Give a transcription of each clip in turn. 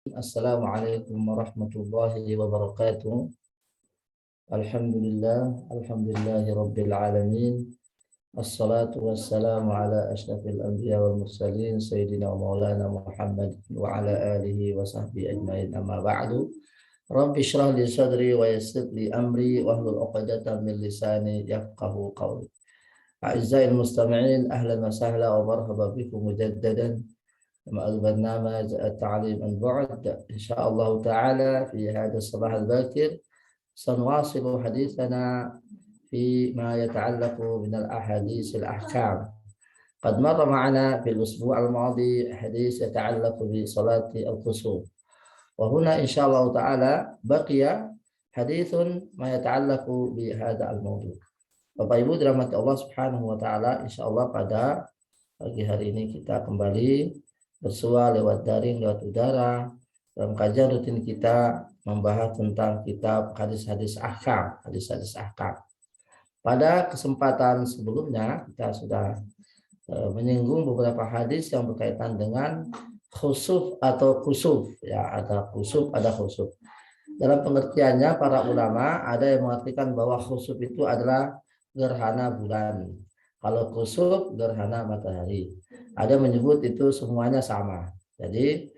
Assalamualaikum warahmatullahi wabarakatuh. Alhamdulillahi rabbil alamin. Assalatu wassalamu ala asyrafil anbiya wal mursalin sayyidina wa maulana Muhammad wa ala alihi wa sahbihi ajmain, amma ba'du. Rabbi shrah li sadri wa yassir li amri wa hlul 'uqdatam min lisani yafqahu qawli. A'azza'il mustami'in, ahlan wa sahlan wa marhaban bikum mujaddadan مع البرنامج التعليم عن بعد. إن شاء الله تعالى في هذا الصباح الباكر سنواصل حديثنا فيما يتعلق من الأحاديث الأحكام. قد مر معنا في الأسبوع الماضي حديث يتعلق بصلاة الكسوف، وهنا إن شاء الله تعالى بقي حديث ما يتعلق بهذا الموضوع. Bapak Ibu dirahmati Allah Subhanahu wa taala, insyaallah pada pagi hari ini kita kembali bersua lewat daring, lewat udara dalam kajian rutin kita membahas tentang kitab hadis-hadis ahkam, hadis-hadis ahkam. Pada kesempatan sebelumnya kita sudah menyinggung beberapa hadis yang berkaitan dengan khusuf atau kusuf, ya, ada kusuf, ada khusuf. Dalam pengertiannya para ulama ada yang mengartikan bahwa khusuf itu adalah gerhana bulan, kalau kusuf gerhana matahari. Ada menyebut itu semuanya sama. Jadi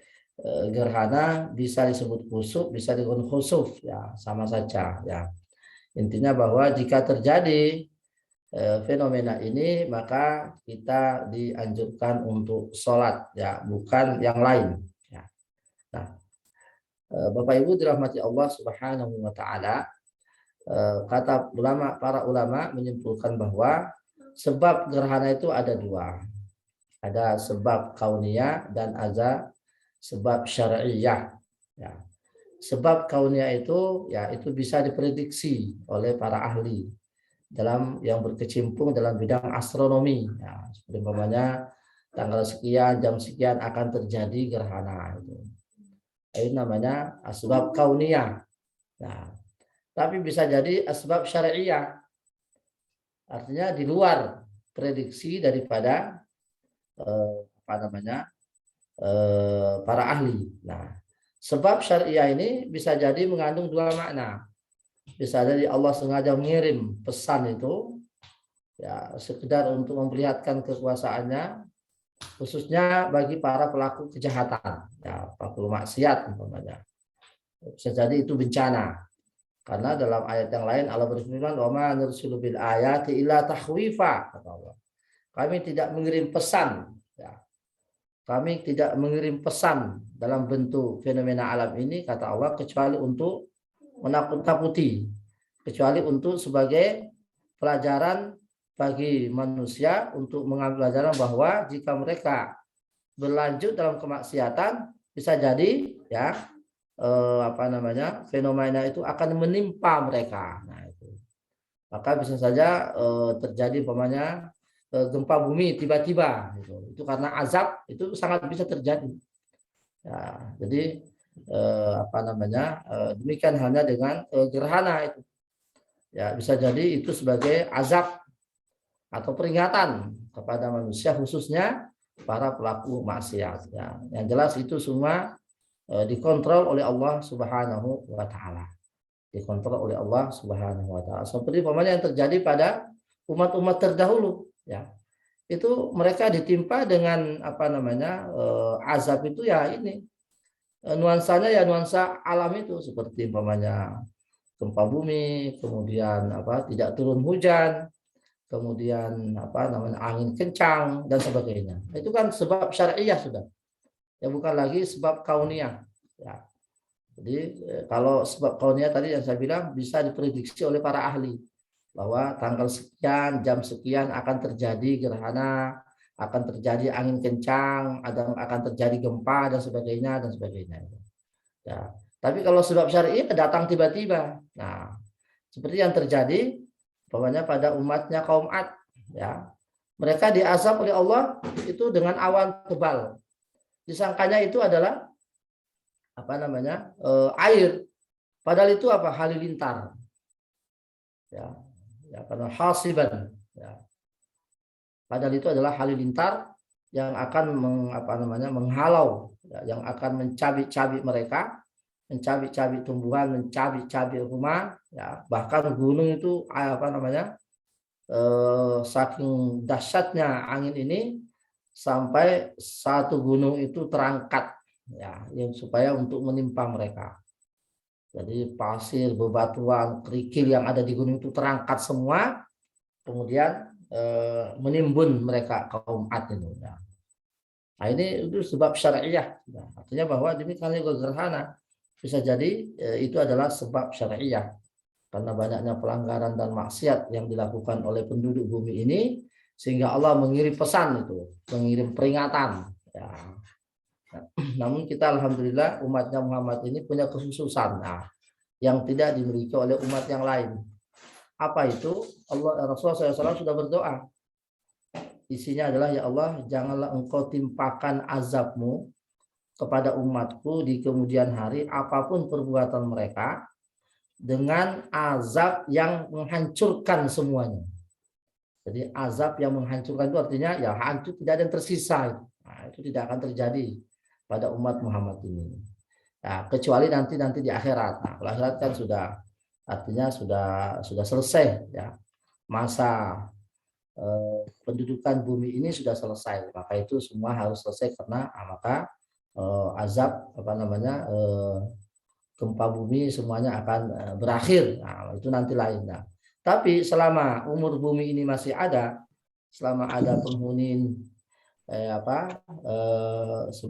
gerhana bisa disebut kusuf, bisa disebut khusuf, ya sama saja. Ya, intinya bahwa jika terjadi fenomena ini maka kita dianjurkan untuk sholat, ya bukan yang lain. Ya. Nah, Bapak Ibu dirahmati Allah Subhanahu Wa Taala, kata para ulama menyimpulkan bahwa sebab gerhana itu ada dua. Ada sebab kauniyah dan ada sebab syar'iyah. Ya. Sebab kauniyah itu, ya, itu bisa diprediksi oleh para ahli dalam yang berkecimpung dalam bidang astronomi. Ya, seperti umpamanya tanggal sekian, jam sekian akan terjadi gerhana itu. Itu namanya asbab kauniyah. Nah, tapi bisa jadi asbab syar'iyah. Artinya di luar prediksi daripada para ahli. Nah, sebab syariah ini bisa jadi mengandung dua makna. Bisa jadi Allah sengaja mengirim pesan itu, ya sekedar untuk memperlihatkan kekuasaannya, khususnya bagi para pelaku kejahatan, ya pelaku maksiat umpamanya. Bisa jadi itu bencana. Karena dalam ayat yang lain Allah berfirman, "Wa ma nursilu bil ayati illa takhwifa," kata Allah. Kami tidak mengirim pesan, ya. Kami tidak mengirim pesan dalam bentuk fenomena alam ini, kata Allah, kecuali untuk menakut-nakuti, kecuali untuk sebagai pelajaran bagi manusia untuk mengambil pelajaran bahwa jika mereka berlanjut dalam kemaksiatan bisa jadi, ya, fenomena itu akan menimpa mereka. Nah, itu. Maka bisa saja terjadi umpamanya gempa bumi tiba-tiba, itu karena azab, itu sangat bisa terjadi. Ya, jadi demikian halnya dengan gerhana itu. Ya, bisa jadi itu sebagai azab atau peringatan kepada manusia, khususnya para pelaku maksiat. Ya, yang jelas itu semua dikontrol oleh Allah Subhanahu wa taala. Dikontrol oleh Allah Subhanahu wa taala. Seperti umpamanya yang terjadi pada umat-umat terdahulu, ya. Itu mereka ditimpa dengan azab itu, ya ini nuansanya ya nuansa alam itu, seperti umpamanya gempa bumi, kemudian tidak turun hujan, kemudian angin kencang dan sebagainya. Itu kan sebab syariah sudah, ya bukan lagi sebab kauniyah, ya. Jadi kalau sebab kauniyah tadi yang saya bilang bisa diprediksi oleh para ahli bahwa tanggal sekian, jam sekian akan terjadi gerhana, akan terjadi angin kencang, akan terjadi gempa dan sebagainya dan sebagainya. Ya. Tapi kalau sebab syar'i datang tiba-tiba. Nah, seperti yang terjadi pokoknya pada umatnya kaum Ad, ya. Mereka diazab oleh Allah itu dengan awan tebal. Disangkanya itu adalah air. Padahal itu halilintar. Ya. Ya, karena hasiban, ya. Padahal itu adalah halilintar yang akan menghalau ya, yang akan mencabik-cabik mereka, mencabik-cabik tumbuhan, mencabik-cabik rumah, ya, bahkan gunung itu saking dahsyatnya angin ini sampai satu gunung itu terangkat, ya, yang supaya untuk menimpa mereka. Jadi pasir, bebatuan, kerikil yang ada di gunung itu terangkat semua, kemudian menimbun mereka kaum Ad itu. Ya. Nah, ini itu sebab syariah. Nah, artinya bahwa demikian gerhana bisa jadi itu adalah sebab syariah. Karena banyaknya pelanggaran dan maksiat yang dilakukan oleh penduduk bumi ini, sehingga Allah mengirim pesan itu, mengirim peringatan. Ya. Namun kita alhamdulillah umatnya Muhammad ini punya kekhususan yang tidak dimiliki oleh umat yang lain. Apa itu? Rasulullah SAW sudah berdoa. Isinya adalah, ya Allah, janganlah engkau timpakan azabmu kepada umatku di kemudian hari apapun perbuatan mereka, dengan azab yang menghancurkan semuanya. Jadi azab yang menghancurkan itu artinya ya hancur, tidak ada yang tersisa. Nah, itu tidak akan terjadi pada umat Muhammad ini. Nah, kecuali nanti di akhirat. Nah, kalau akhirat kan sudah artinya sudah selesai, ya, masa pendudukan bumi ini sudah selesai. Maka itu semua harus selesai karena maka azab gempa bumi semuanya akan berakhir. Nah, itu nanti lain. Nah, tapi selama umur bumi ini masih ada, selama ada penghuni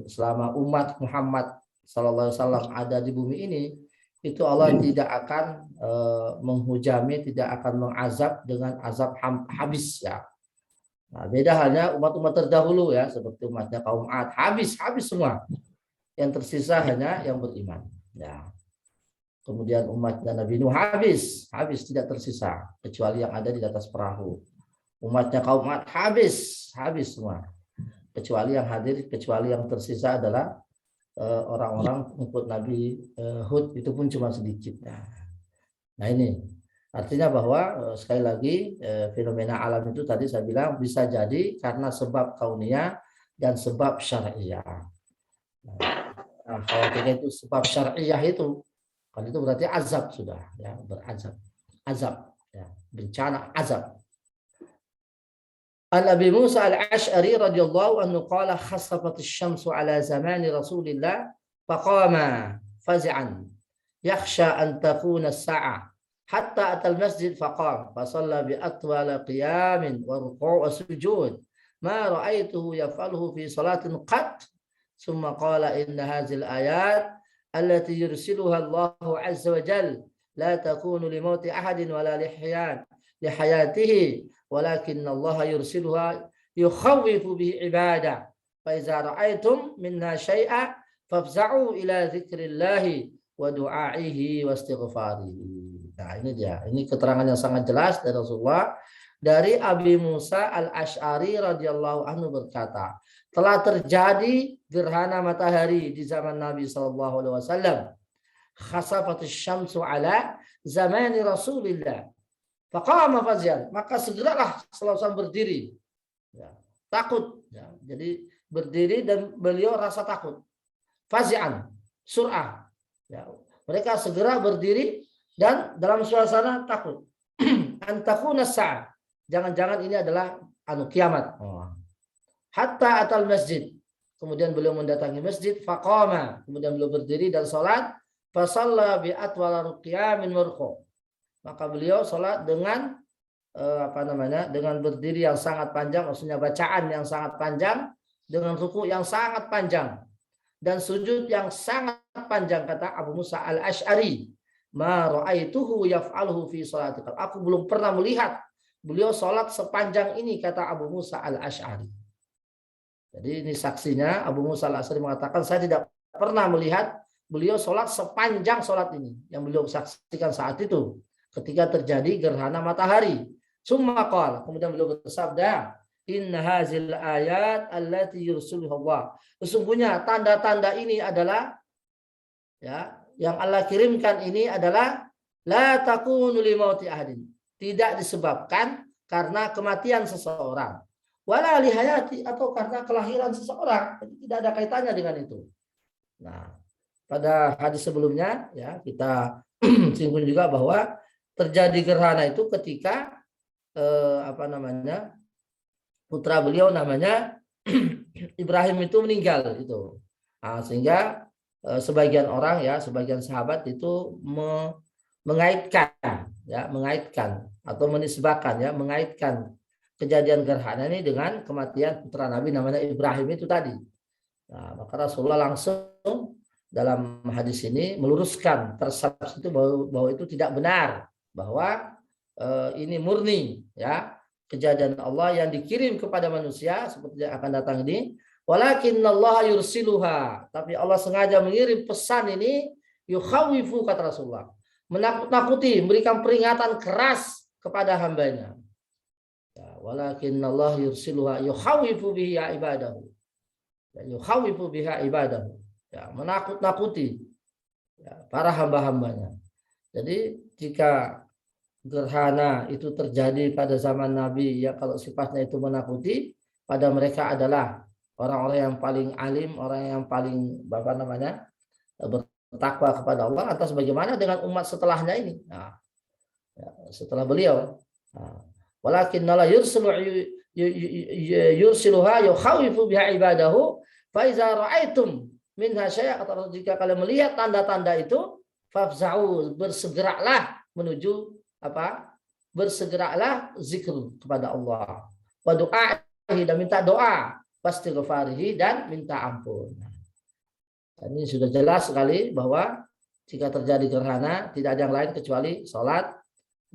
selama umat Muhammad SAW ada di bumi ini, itu Allah tidak akan menghujami, tidak akan mengazab dengan azab habis, ya. Nah, beda halnya umat-umat terdahulu, ya, seperti umatnya kaum Ad, habis semua. Yang tersisa hanya yang beriman, ya. Kemudian umatnya Nabi Nuh habis tidak tersisa kecuali yang ada di atas perahu. Umatnya kaum Ad habis semua kecuali yang tersisa adalah orang-orang pengikut Nabi Hud, itu pun cuma sedikit. Nah ini artinya bahwa sekali lagi fenomena alam itu tadi saya bilang bisa jadi karena sebab kauniyah dan sebab syariah. Nah, kalau itu sebab syariah itu kan itu berarti azab sudah, ya, azab, ya, bencana azab. An Abi Musa al-Ash'ari radhiyallahu anhu qala khasafat asy-syamsu ala zamani Rasulillah faqama fazi'an yakhsha an takuna as-sa'ah hatta ata al-masjid faqam fa shalla bi atwal qiyamin wa ruku' wa sujud ma ra'aituhu yaf'aluhu fi salatin qat thumma qala inna hadhihi al-ayat allati yursiluha Allah azza wa jalla la takunu li mauti ahadin wala li hayatihi walakin Allah yursiluha yukhawwifu bihi ibadah fa iza ra'aitum minna syai'a fafza'u ila dzikrillahi wa du'aihi wa istighfarihi. Nah, ini dia. Ini keterangan yang sangat jelas dari Rasulullah. Dari Abi Musa al-Ash'ari radhiyallahu anhu berkata, telah terjadi gerhana matahari di zaman Nabi sallallahu alaihi wasallam. Khasafatus syamsu ala zamani Rasulillah. Faqama fazian, maka segeralah Rasulullah berdiri, ya, takut, ya. Jadi berdiri dan beliau rasa takut. Fazian, sur'ah, ya. Mereka segera berdiri dan dalam suasana takut. Antakuna sa'ah, jangan-jangan ini adalah kiamat. Hatta atal masjid, kemudian beliau mendatangi masjid. Faqama, kemudian beliau berdiri dan sholat. Fasalla bi atwal qiyamin warqa, maka beliau sholat dengan dengan berdiri yang sangat panjang, maksudnya bacaan yang sangat panjang, dengan ruku yang sangat panjang dan sujud yang sangat panjang. Kata Abu Musa al-Ash'ari, ma ra'aituhu yaf'aluhu fi sholatika, aku belum pernah melihat beliau sholat sepanjang ini, kata Abu Musa al-Ash'ari. Jadi ini saksinya Abu Musa al-Ash'ari mengatakan, saya tidak pernah melihat beliau sholat sepanjang sholat ini yang beliau saksikan saat itu ketika terjadi gerhana matahari. Summa qala, kemudian beliau bersabda, inna hazil ayat allati yursiluha Allah, sesungguhnya tanda-tanda ini adalah, ya, yang Allah kirimkan ini adalah la takunu li mauti ahadin, tidak disebabkan karena kematian seseorang, wala li hayati, atau karena kelahiran seseorang. Jadi tidak ada kaitannya dengan itu. Nah, pada hadis sebelumnya ya kita singgung juga bahwa terjadi gerhana itu ketika putra beliau namanya Ibrahim itu meninggal itu. Nah, sehingga sebagian orang ya, sebagian sahabat itu mengaitkan atau menisbahkan ya, mengaitkan kejadian gerhana ini dengan kematian putra Nabi namanya Ibrahim itu tadi. Nah, maka Rasulullah langsung dalam hadis ini meluruskan tersabit itu bahwa itu tidak benar, bahwa ini murni ya kejadian Allah yang dikirim kepada manusia seperti yang akan datang ini. Walakinnallaha yursiluha, tapi Allah sengaja mengirim pesan ini yukhawifu, kata Rasulullah, menakut-nakuti, memberikan peringatan keras kepada hambanya. Ya, walakinnallaha yursiluha yukhawifu biha ibadahu. Ya, yukhawifu biha ibadahu. Ya, menakut-nakuti ya, para hamba-hambanya. Jadi jika gerhana itu terjadi pada zaman Nabi, ya kalau sifatnya itu menakuti, pada mereka adalah orang-orang yang paling alim, orang yang paling bertakwa kepada Allah, atas bagaimana dengan umat setelahnya ini. Nah, ya, setelah beliau. Nah, walakinna la yursiluha yukhawifu biha ibadahu fa iza ra'aitum minha syai'a, jika kalian melihat tanda-tanda itu fafza'u, bersegeralah menuju bersegeralah zikr kepada Allah, wa du'ahi, dan minta doa, wastighfarihi, dan minta ampun. Ini sudah jelas sekali bahwa jika terjadi gerhana tidak ada yang lain kecuali sholat,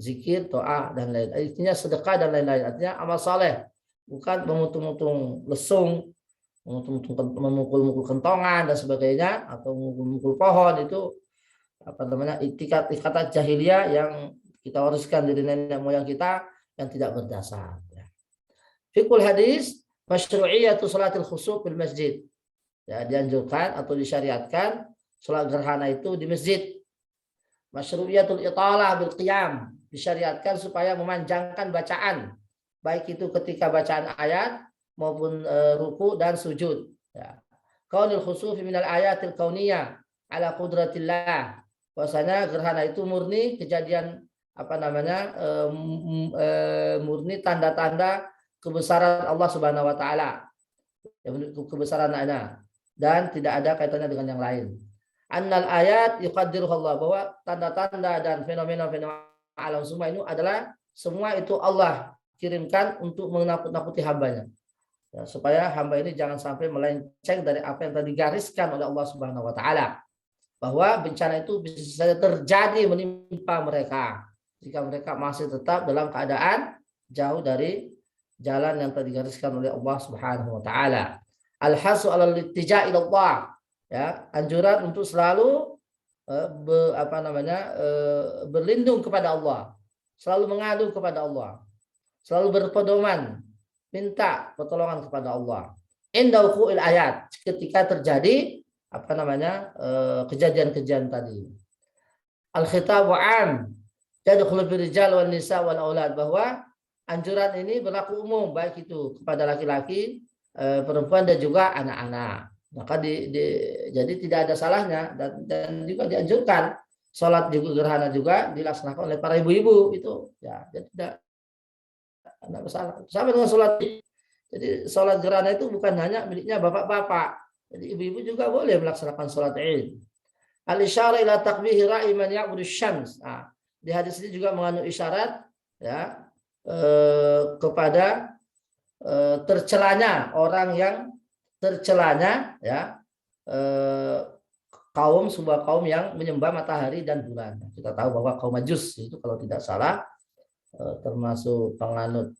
zikir, doa, dan lain. Artinya sedekah dan lain-lain. Artinya amal saleh, bukan mengutung-utung lesung, memukul-mukul kentongan dan sebagainya, atau memukul pohon. Itu ikatan jahiliyah yang kita wariskan dari nenek moyang kita yang tidak berdasar. Fikul hadis masyru'iyatu salatil khusuf bil masjid. Ya, dianjurkan atau disyariatkan salat gerhana itu di masjid. Masyru'iyatul italah bil qiyam, disyariatkan supaya memanjangkan bacaan, baik itu ketika bacaan ayat maupun ruku dan sujud. Ya. Kaunil khusufi minal ayatil kauniyah ala qudratillah. Bahwasanya gerhana itu murni kejadian murni tanda-tanda kebesaran Allah Subhanahu wa taala. Kebesaran ana, dan tidak ada kaitannya dengan yang lain. Annal ayat yuqaddiruhu Allah, bahwa tanda-tanda dan fenomena-fenomena alam semua itu adalah semua itu Allah kirimkan untuk menakut-nakuti hambanya. Ya, supaya hamba ini jangan sampai melenceng dari apa yang telah digariskan oleh Allah Subhanahu wa taala. Bahwa bencana itu bisa saja terjadi menimpa mereka jika mereka masih tetap dalam keadaan jauh dari jalan yang telah digariskan oleh Allah Subhanahu wa taala. Al-hasu 'alal ittija' ila Allah, ya, anjuran untuk selalu berlindung kepada Allah, selalu mengadu kepada Allah, selalu berpedoman, minta pertolongan kepada Allah. Inda wuqu'il ayat, ketika terjadi kejadian-kejadian tadi. Al-khitabu 'am yadkhulu fil rijal wan nisa wal aulad, bahwa anjuran ini berlaku umum, baik itu kepada laki-laki, perempuan, dan juga anak-anak. Maka jadi tidak ada salahnya, dan juga dianjurkan sholat juga gerhana juga dilaksanakan oleh para ibu-ibu itu, ya, jadi tidak ada masalah. Sama dengan sholat. Jadi sholat gerhana itu bukan hanya miliknya bapak-bapak. Jadi ibu-ibu juga boleh melaksanakan sholat Id. Al-isyarah ila takbihi ra'i man ya'budu syams. Nah, di hadis ini juga mengandung isyarat ya kepada tercelanya orang yang tercelanya ya sebuah kaum yang menyembah matahari dan bulan. Kita tahu bahwa kaum Majus itu kalau tidak salah termasuk penganut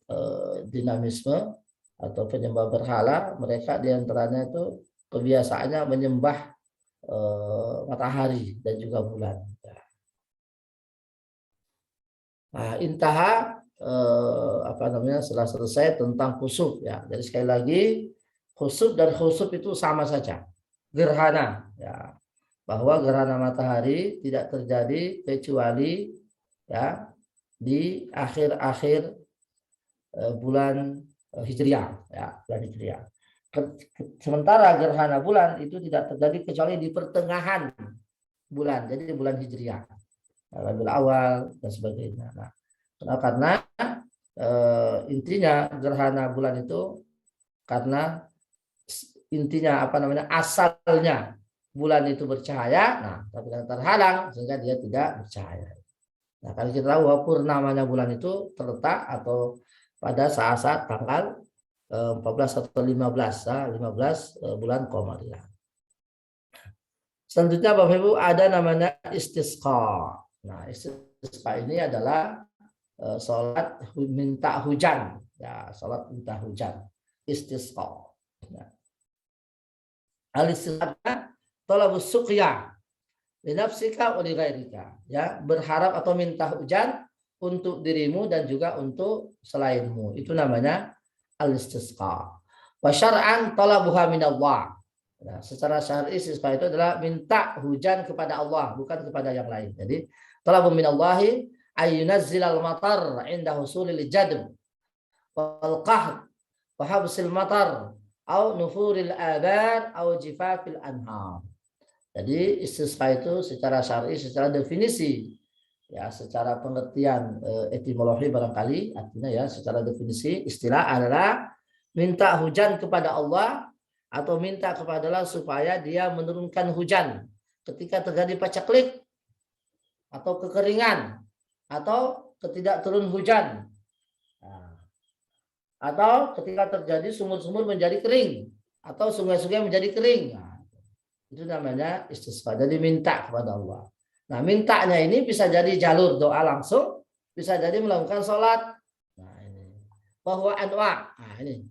dinamisme atau penyembah berhala. Mereka diantaranya itu kebiasaannya menyembah matahari dan juga bulan. Nah, intaha setelah selesai tentang khusuf, ya. Jadi sekali lagi khusuf dan khusuf itu sama saja, gerhana, ya, bahwa gerhana matahari tidak terjadi kecuali ya di akhir-akhir bulan Hijriah, ya, bulan Hijriah. Sementara gerhana bulan itu tidak terjadi kecuali di pertengahan bulan, jadi di bulan Hijriah, Rabiul Awal dan sebagainya. Nah, karena intinya gerhana bulan itu karena intinya apa namanya asalnya bulan itu bercahaya, nah tapi terhalang sehingga dia tidak bercahaya. Nah, kalau kita tahu bahwa purnamanya bulan itu terletak atau pada saat-saat tanggal 14 atau 15, 15 bulan Qamariyah. Selanjutnya Bapak Ibu ada namanya istisqa. Nah, istisqa ini adalah sholat minta hujan, ya, sholat minta hujan, istisqa. Ya. Al-istisqa talabus suqya linafsika wa li ghairika, ya, berharap atau minta hujan untuk dirimu dan juga untuk selainmu. Itu namanya al-istisqa. Wa syar'an talabuha minallah. Nah, secara syar'i istisqa itu adalah minta hujan kepada Allah, bukan kepada yang lain. Jadi talabu minallahi ayyunazzilal matar inda husulil jadb wal qahd wa habsil matar au nufuril abar au jifafil anhar. Jadi istisqa itu secara syar'i, secara definisi, ya, secara pengertian etimologi barangkali, artinya ya secara definisi istilah adalah minta hujan kepada Allah atau minta kepada Allah supaya dia menurunkan hujan ketika terjadi paceklik atau kekeringan atau ketidak turun hujan, atau ketika terjadi sumur-sumur menjadi kering atau sungai-sungai menjadi kering. Nah, itu namanya istisqa. Jadi minta kepada Allah. Nah, mintanya ini bisa jadi jalur doa langsung, bisa jadi melakukan sholat. Nah, ini bahwa anwa. Nah, ini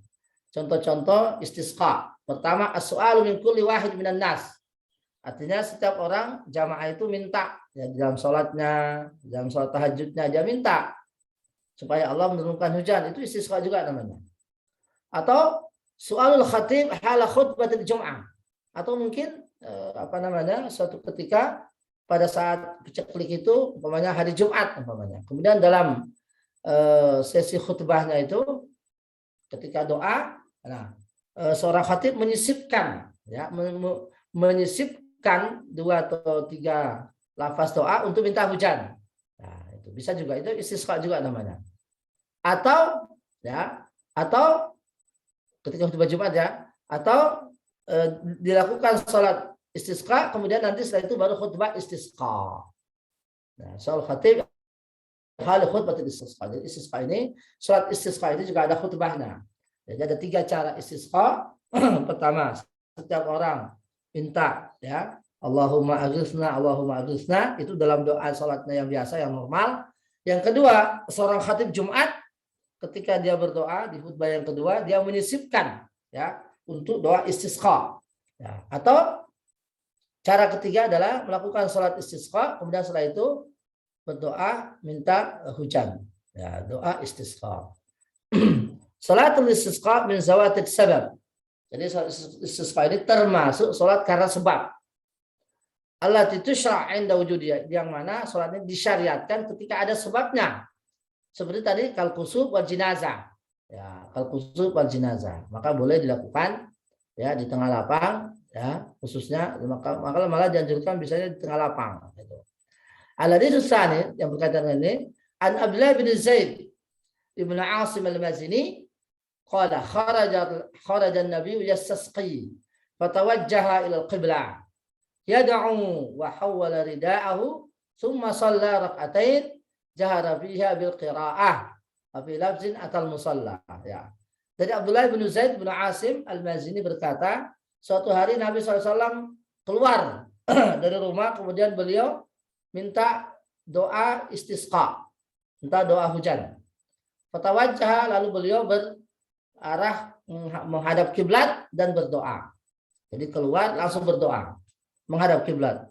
contoh-contoh istisqa. Pertama, as-su'alu min kulli wahid minan nas. Artinya setiap orang jamaah itu minta, ya, dalam sholatnya, dalam sholat tahajudnya dia minta supaya Allah menurunkan hujan. Itu istisqa juga namanya. Atau su'alul khatib hala khutbatil jum'ah. Atau mungkin apa namanya suatu ketika pada saat paceklik itu umpamanya hari Jumat umpamanya. Kemudian dalam sesi khutbahnya itu ketika doa, nah, seorang khatib menyisipkan, ya, menyisipkan 2 atau 3 lafaz doa untuk minta hujan. Nah, itu bisa juga, itu istisqa juga namanya. Atau ya, atau ketika khutbah Jumat, ya, atau dilakukan sholat istisqa kemudian nanti setelah itu baru khutbah istisqa. Nah, sholat khatib hal khutbah istisqa. Jadi istisqa ini, sholat istisqa ini juga ada khutbahnya. Jadi ada 3 cara istisqa. Pertama, setiap orang minta, ya, Allahumma aghithna, itu dalam doa sholatnya yang biasa, yang normal. Yang kedua, seorang khatib Jumat ketika dia berdoa di khutbah yang kedua, dia menyisipkan, ya, untuk doa istisqa. Ya, atau cara ketiga adalah melakukan sholat istisqa, kemudian setelah itu berdoa minta hujan. Ya, doa istisqa. Salatul istisqa min zawatid sabab. Jadi sholat istisqa ini termasuk sholat karena sebab. Allati tusyra' inda wujudiyah, yang mana sholatnya disyariatkan ketika ada sebabnya. Seperti tadi kal kusuf wal jinazah. Ya, kal kusuf wal jinazah. Maka boleh dilakukan, ya, di tengah lapang, ya, khususnya maka malah dianjurkan biasanya di tengah lapang gitu. Al-hadits tsani yang berkaitan dengan ini, an Abdullah bin Zaid ibn Asim al-Mazini qala kharaja an-nabiy yastasqi fatawajjaha ila al-qiblah yad'u wa hawwala rida'ahu thumma shalla rak'atain jahara fiha bil qira'ah wa fi lafzin atal musalla. Ya. Dari Abdullah bin Zaid bin Asim al-Mazini berkata, suatu hari Nabi SAW keluar dari rumah, kemudian beliau minta doa istisqa, minta doa hujan. Fatawajjah, lalu beliau berarah menghadap kiblat dan berdoa. Jadi keluar langsung berdoa menghadap kiblat.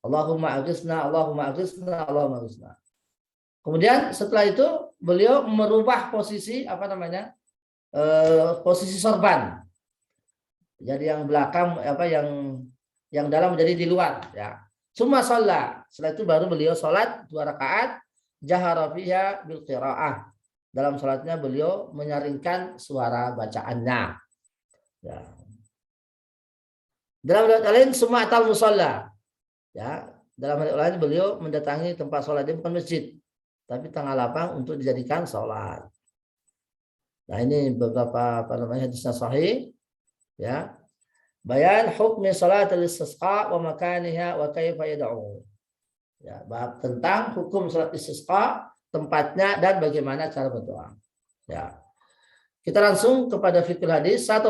Allahumma aghithna, Allahumma aghithna, Allahumma aghithna. Kemudian setelah itu beliau merubah posisi apa namanya? Posisi sorban. Jadi yang belakang apa yang dalam menjadi di luar, ya. Summa shalla. Setelah itu baru beliau sholat 2 rakaat, jahara fiha bil qiraah. Dalam sholatnya beliau menyaringkan suara bacaannya. Ya. Dalam riwayat lain semua atal musalla. Ya, dalam riwayat lain beliau mendatangi tempat sholat, dia bukan masjid, tapi tengah lapang untuk dijadikan sholat. Nah, ini beberapa hadisnya sahih, ya. Bayan hukmi salatul istisqa wa makaniha wa kaifa yad'u. Ya, bab tentang hukum salat istisqa, tempatnya dan bagaimana cara berdoa. Ya. Kita langsung kepada fikih hadis. 1.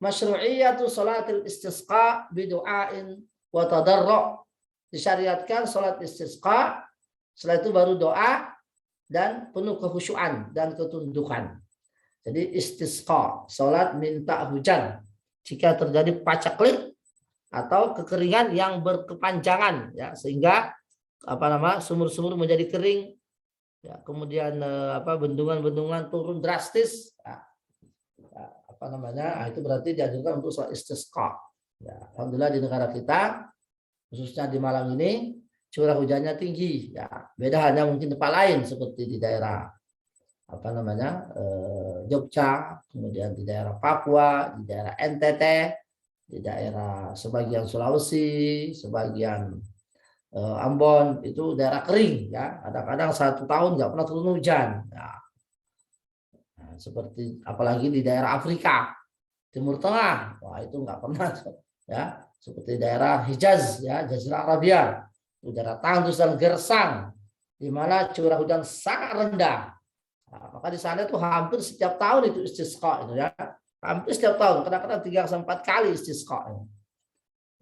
Masyru'iyatu salatil istisqa bidu'ain wa tadarru'. Disyariatkan salat istisqa, setelah itu baru doa dan penuh kekhusyuan dan ketundukan. Jadi istisqa, salat minta hujan. Jika terjadi pacaklik atau kekeringan yang berkepanjangan, ya, sehingga sumur-sumur menjadi kering, ya, kemudian bendungan-bendungan turun drastis, ya, itu berarti dianjurkan untuk sholat istisqa. Ya, alhamdulillah di negara kita, khususnya di Malang ini, curah hujannya tinggi. Ya, beda hanya mungkin tempat lain seperti di daerah Jogja, kemudian di daerah Papua, di daerah NTT, di daerah sebagian Sulawesi, sebagian Ambon, itu daerah kering, ya. Kadang-kadang 1 tahun nggak pernah turun hujan. Ya. Seperti apalagi di daerah Afrika Timur Tengah, wah itu nggak pernah, ya. Seperti daerah Hijaz, ya, Jazirah Arabia, itu daerah tandus dan gersang, di mana curah hujan sangat rendah. Nah, maka di sana itu hampir setiap tahun itu istisqa, itu, ya, hampir setiap tahun, kadang-kadang 3-4 kali istisqa.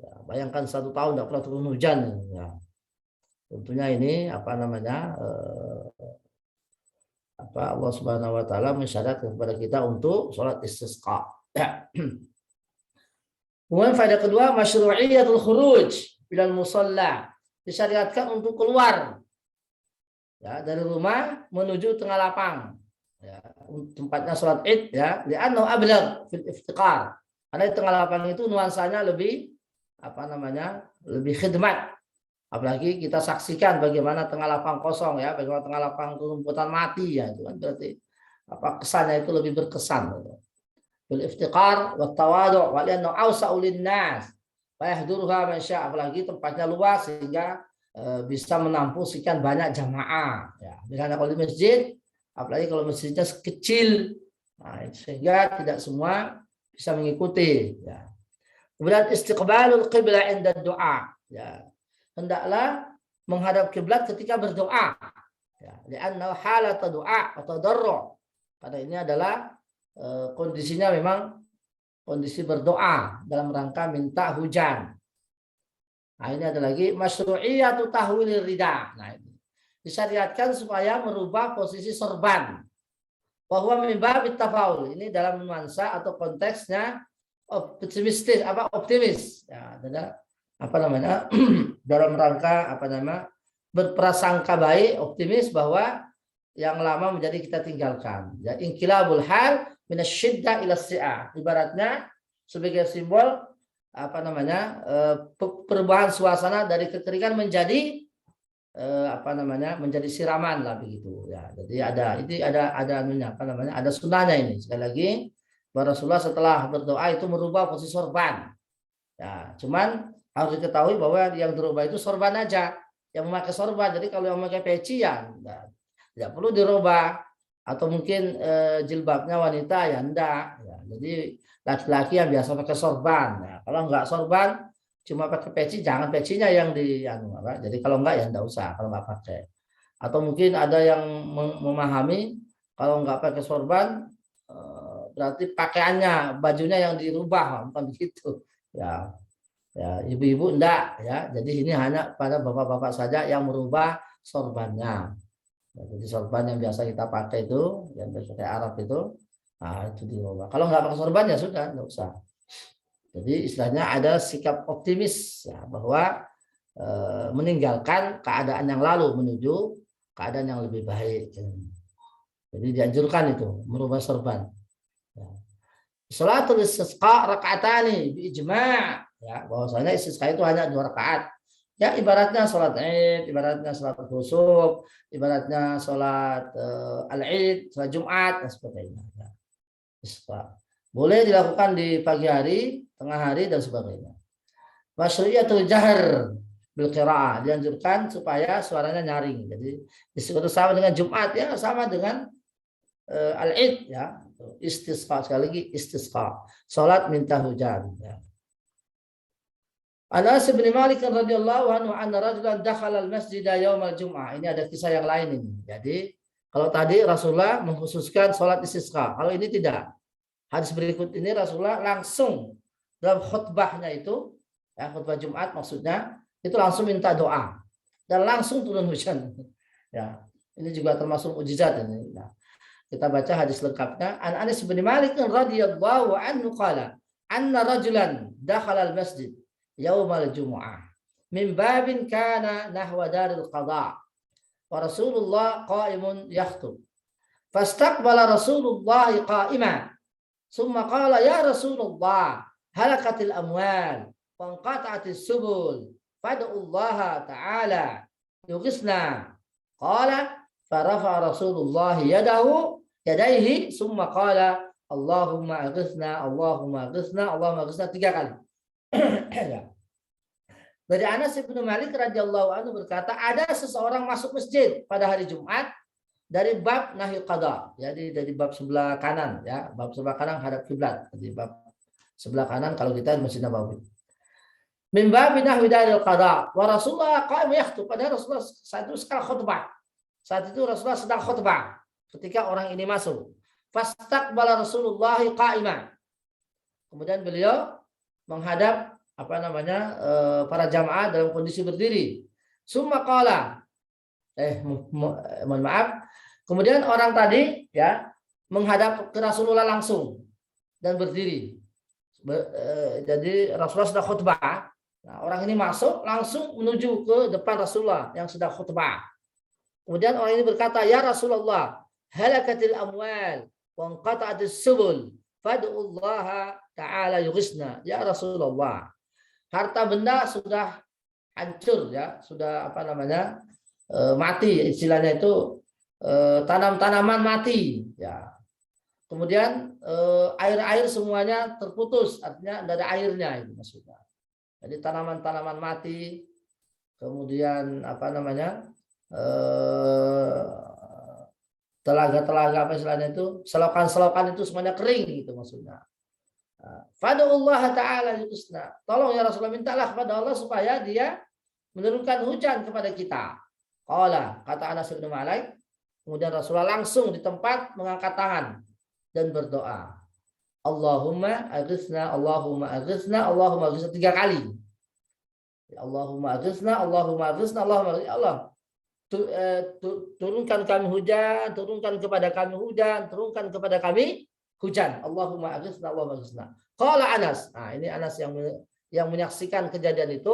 Ya, bayangkan 1 tahun nggak pernah turun hujan, ya. Tentunya ini Allah Subhanahu wa taala mensyaratkan kepada kita untuk sholat istisqa. Kemudian faedah kedua, masyru'iyatul khuruj ilal musalla. Disyariatkan untuk keluar, ya, dari rumah menuju tengah lapang. Ya, tempatnya sholat Id, ya, li'annahu ablagh fil iftiqar. Karena di tengah lapang itu nuansanya lebih lebih khidmat. Apalagi kita saksikan bagaimana tengah lapang kosong, ya, bagaimana tengah lapang rumputan mati, ya, itu kan berarti kesannya itu lebih berkesan. Bil iftiqar wa tawadu' wa li'annahu awsa'u lin-nas fa yahduruha man syaa, apalagi tempatnya luas sehingga bisa menampung sekian banyak jamaah, ya. Dengan kalau di masjid, apalagi kalau masjidnya kecil, nah, sehingga tidak semua bisa mengikuti, ya. Kemudian istiqbalul qiblah inda doa, ya. Hendaklah menghadap kiblat ketika berdoa. Ya, li'anna halat doa atau darro. Karena ini adalah kondisinya memang kondisi berdoa dalam rangka minta hujan. Nah, ini ada lagi masyru'iyatu tahwilir rida. Nah, ini disyariatkan supaya merubah posisi sorban. Bahwa mimba bitafaul. Ini dalam nuansa atau konteksnya optimis. Ya, dalam rangka berprasangka baik, optimis bahwa yang lama menjadi kita tinggalkan. Ya, inqilabul hal minasyiddah ila si'ah. Ibaratnya sebagai simbol perubahan suasana dari kekeringan menjadi menjadi siraman lah begitu, ya. Jadi ada sunnahnya ini. Sekali lagi, Rasulullah setelah berdoa itu merubah posisi sorban. Ya, cuman harus diketahui bahwa yang dirubah itu sorban aja, yang memakai sorban. Jadi kalau yang memakai peci, ya tidak perlu dirubah. Atau mungkin jilbabnya wanita, ya enggak. Ya, jadi laki-laki yang biasa pakai sorban. Ya, kalau enggak sorban, cuma pakai peci, jangan pecinya yang jadi kalau enggak, ya enggak usah kalau enggak pakai. Atau mungkin ada yang memahami kalau enggak pakai sorban berarti pakaiannya, bajunya yang dirubah, bukan begitu. Ya. Ya, ibu-ibu enggak, ya. Jadi ini hanya pada bapak-bapak saja yang merubah sorbannya. Ya, jadi sorban yang biasa kita pakai itu, yang pakai Arab itu, nah itu dirubah. Kalau enggak pakai sorban, ya sudah, enggak usah. Jadi istilahnya ada sikap optimis, ya, bahwa meninggalkan keadaan yang lalu menuju keadaan yang lebih baik. Jadi dianjurkan itu merubah sorban. Ya. Salatul istisqa raka'atani bi ijma'. Ya, bahwasanya istisqa itu hanya 2 rakaat. Ya, ibaratnya sholat Id, ibaratnya sholat khusuf, ibaratnya sholat al-Id, sholat Jumat, dan sebagainya. Ya. Boleh dilakukan di pagi hari, tengah hari dan sebagainya. Masyru'iyatul jahr bil qiraah, dianjurkan supaya suaranya nyaring. Jadi disebut sama dengan Jumat ya, sama dengan al-Id ya. Istisqa, sekali lagi istisqa. Salat minta hujan ya. Anas bin Malik radhiyallahu anhu anna rajulan dakhala al-masjid yaumal jum'ah. Ini ada kisah yang lain ini. Jadi kalau tadi Rasulullah mengkhususkan salat istisqa, kalau ini tidak. Hadis berikut ini Rasulullah langsung dalam khutbahnya itu, ya, khutbah Jumat maksudnya, itu langsung minta doa dan langsung turun hujan. Ya, ini juga termasuk mukjizat ini. Nah, kita baca hadis lengkapnya. An Anas bin Malik radhiyallahu anhu qala anna rajulan dakhala al-masjid yaumal jumu'ah min babin kana nahwa daril qada wa Rasulullah qa'imun yakhutub. Fastaqbala Rasulullah qa'iman. Summa qala ya Rasulullah halakatil amwal wa anqata'atis subul fad'ullaha ta'ala yughithna. Qala farafa Rasulullah yadaihi summa qala Allahumma aghithna Allahumma aghithna Allahumma aghithna 3 kali. Dari Anas bin Malik radhiyallahu anhu berkata, ada seseorang masuk masjid pada hari Jumat dari bab nahi qada, jadi dari bab sebelah kanan ya, bab sebelah kanan hadap kiblat, jadi bab sebelah kanan kalau kita di Masjid Nabawi. Min bab nahwi daril qada wa Rasulullah qa'im yakhutub, pada Rasulullah saat itu sekal khutbah. Saat itu Rasulullah sedang khutbah ketika orang ini masuk. Fastaqbala Rasulullah qa'iman. Kemudian beliau menghadap para jamaah dalam kondisi berdiri. Summa qala, mohon maaf. Kemudian orang tadi ya menghadap ke Rasulullah langsung dan berdiri. Jadi Rasulullah sudah khutbah. Nah, orang ini masuk langsung menuju ke depan Rasulullah yang sedang khutbah. Kemudian orang ini berkata, ya Rasulullah, halakatil amwal wa anqata'atis subul fad'ullaha ta'ala yughithna. Ya Rasulullah, harta benda sudah hancur ya, sudah mati, istilahnya itu tanam-tanaman mati ya. Kemudian air-air semuanya terputus, artinya dari airnya itu maksudnya. Jadi tanaman-tanaman mati, kemudian telaga-telaga istilahnya itu, selokan-selokan itu semuanya kering gitu maksudnya. Fad'ullah ta'ala yughithna. Tolong ya Rasulullah, mintalah kepada Allah supaya dia menurunkan hujan kepada kita. Qala, kata Anas bin Malik, kemudian Rasulullah langsung di tempat mengangkat tangan dan berdoa. Allahumma aghithna, Allahumma aghithna, Allahumma aghithna 3 kali. Allahumma aghithna, Allahumma aghithna, Allahumma aghithna. Allah, turunkan kami hujan, turunkan kepada kami hujan, turunkan kepada kami hujan. Allahumma aghithna, Allahumma aghithna. Qala Anas. Nah, ini Anas yang menyaksikan kejadian itu.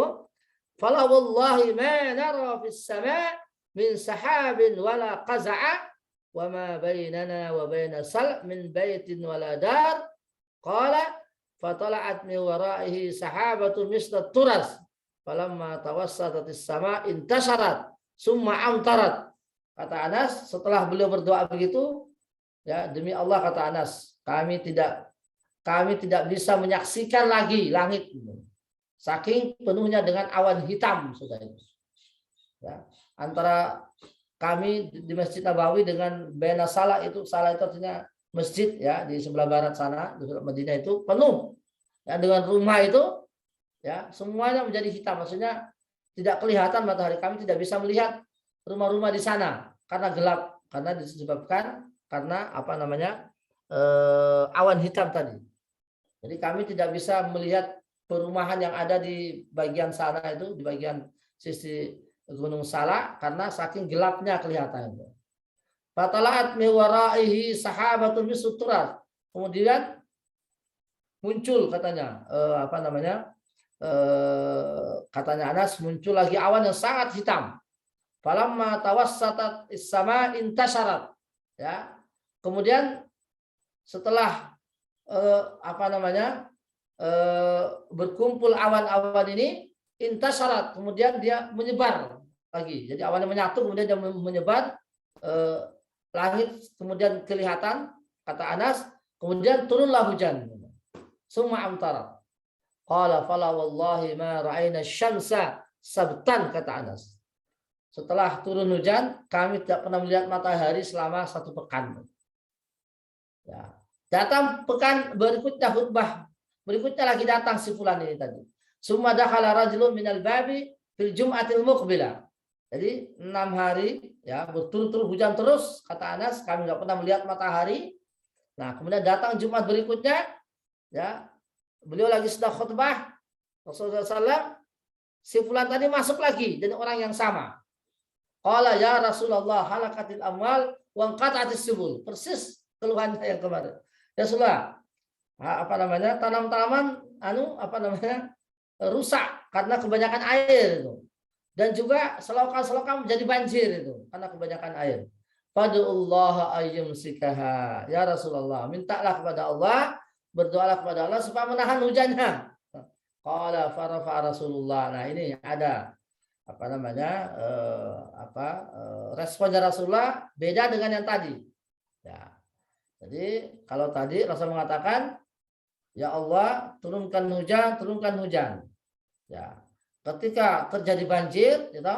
Fala wallahi ma nara fis sama' min sahabin wala qaza'a wa ma bainana wa baina sal' min baitin wala dar. Qala fatala'at min wara'ihi sahabatun misla turas falamma tawassatatis sama' intasharat summa amtarat. Kata Anas, setelah beliau berdoa begitu, ya, demi Allah kata Anas, kami tidak bisa menyaksikan lagi langit saking penuhnya dengan awan hitam sudah itu. Ya, antara kami di Masjid Nabawi dengan Baina Salah itu artinya masjid ya di sebelah barat sana di Madinah itu penuh ya dengan rumah itu ya semuanya menjadi hitam, maksudnya tidak kelihatan matahari, kami tidak bisa melihat rumah-rumah di sana karena gelap, karena disebabkan karena awan hitam tadi. Jadi kami tidak bisa melihat perumahan yang ada di bagian sana itu, di bagian sisi Gunung Salak, karena saking gelapnya kelihatan. Fatalaat mi waraihi sahabatun misutrat. Kemudian muncul katanya katanya Anas, muncul lagi awan yang sangat hitam. Falamma tawassatat is-sama intasharat. Ya. Kemudian setelah berkumpul awan-awan ini, intasharat, kemudian dia menyebar lagi. Jadi awannya menyatu, kemudian dia menyebar, langit kemudian kelihatan, kata Anas, Kemudian turunlah hujan. Summa amtarat. Qala fala wallahi ma ra'ayna syamsa sabtan, kata Anas. Setelah turun hujan, kami tidak pernah melihat matahari selama 1 pekan. Ya. Datang pekan berikutnya khutbah. Berikutnya lagi datang si fulan ini tadi. Summa dakhala rajulun minal babi fil jum'atil muqbilah. Jadi 6 hari ya berturut-turut hujan terus, kata Anas, kami nggak pernah melihat matahari. Nah, kemudian datang Jumat berikutnya, ya beliau lagi sedang khutbah, Rasulullah SAW, si fulan tadi masuk lagi dengan orang yang sama. Qala ya Rasulullah halakatil amwal wa qata'atis subul. Persis keluhannya yang kemarin. Ya Rasulullah, tanaman-tanaman rusak karena kebanyakan air itu. Dan juga selokan-selokan menjadi banjir itu karena kebanyakan air. Fadullah ayyumsikaha. Ya Rasulullah, mintalah kepada Allah, berdoalah kepada Allah supaya menahan hujannya. Qala farafa Rasulullah. Nah, ini ada responnya Rasulullah beda dengan yang tadi. Ya. Jadi kalau tadi Rasul mengatakan, ya Allah, turunkan hujan. Ya. Ketika terjadi banjir, gitu,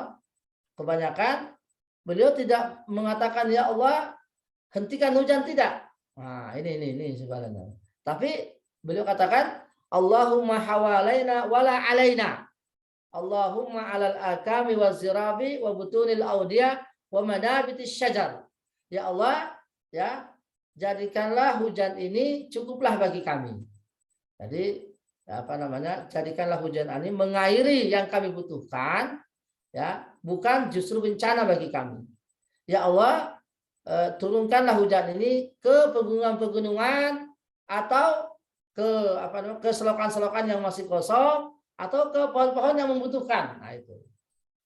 kebanyakan beliau tidak mengatakan ya Allah hentikan hujan, tidak. Nah, ini sebenarnya. Tapi beliau katakan Allahumma hawalaina wala alaina. Allahumma alal akami wa zirabi wa butunil audiyah wa manabitis syajar. Ya Allah, ya, jadikanlah hujan ini cukuplah bagi kami. Jadi jadikanlah hujan ini mengairi yang kami butuhkan, ya, bukan justru bencana bagi kami. Ya Allah, turunkanlah hujan ini ke pegunungan-pegunungan atau ke selokan-selokan yang masih kosong atau ke pohon-pohon yang membutuhkan. Nah, itu.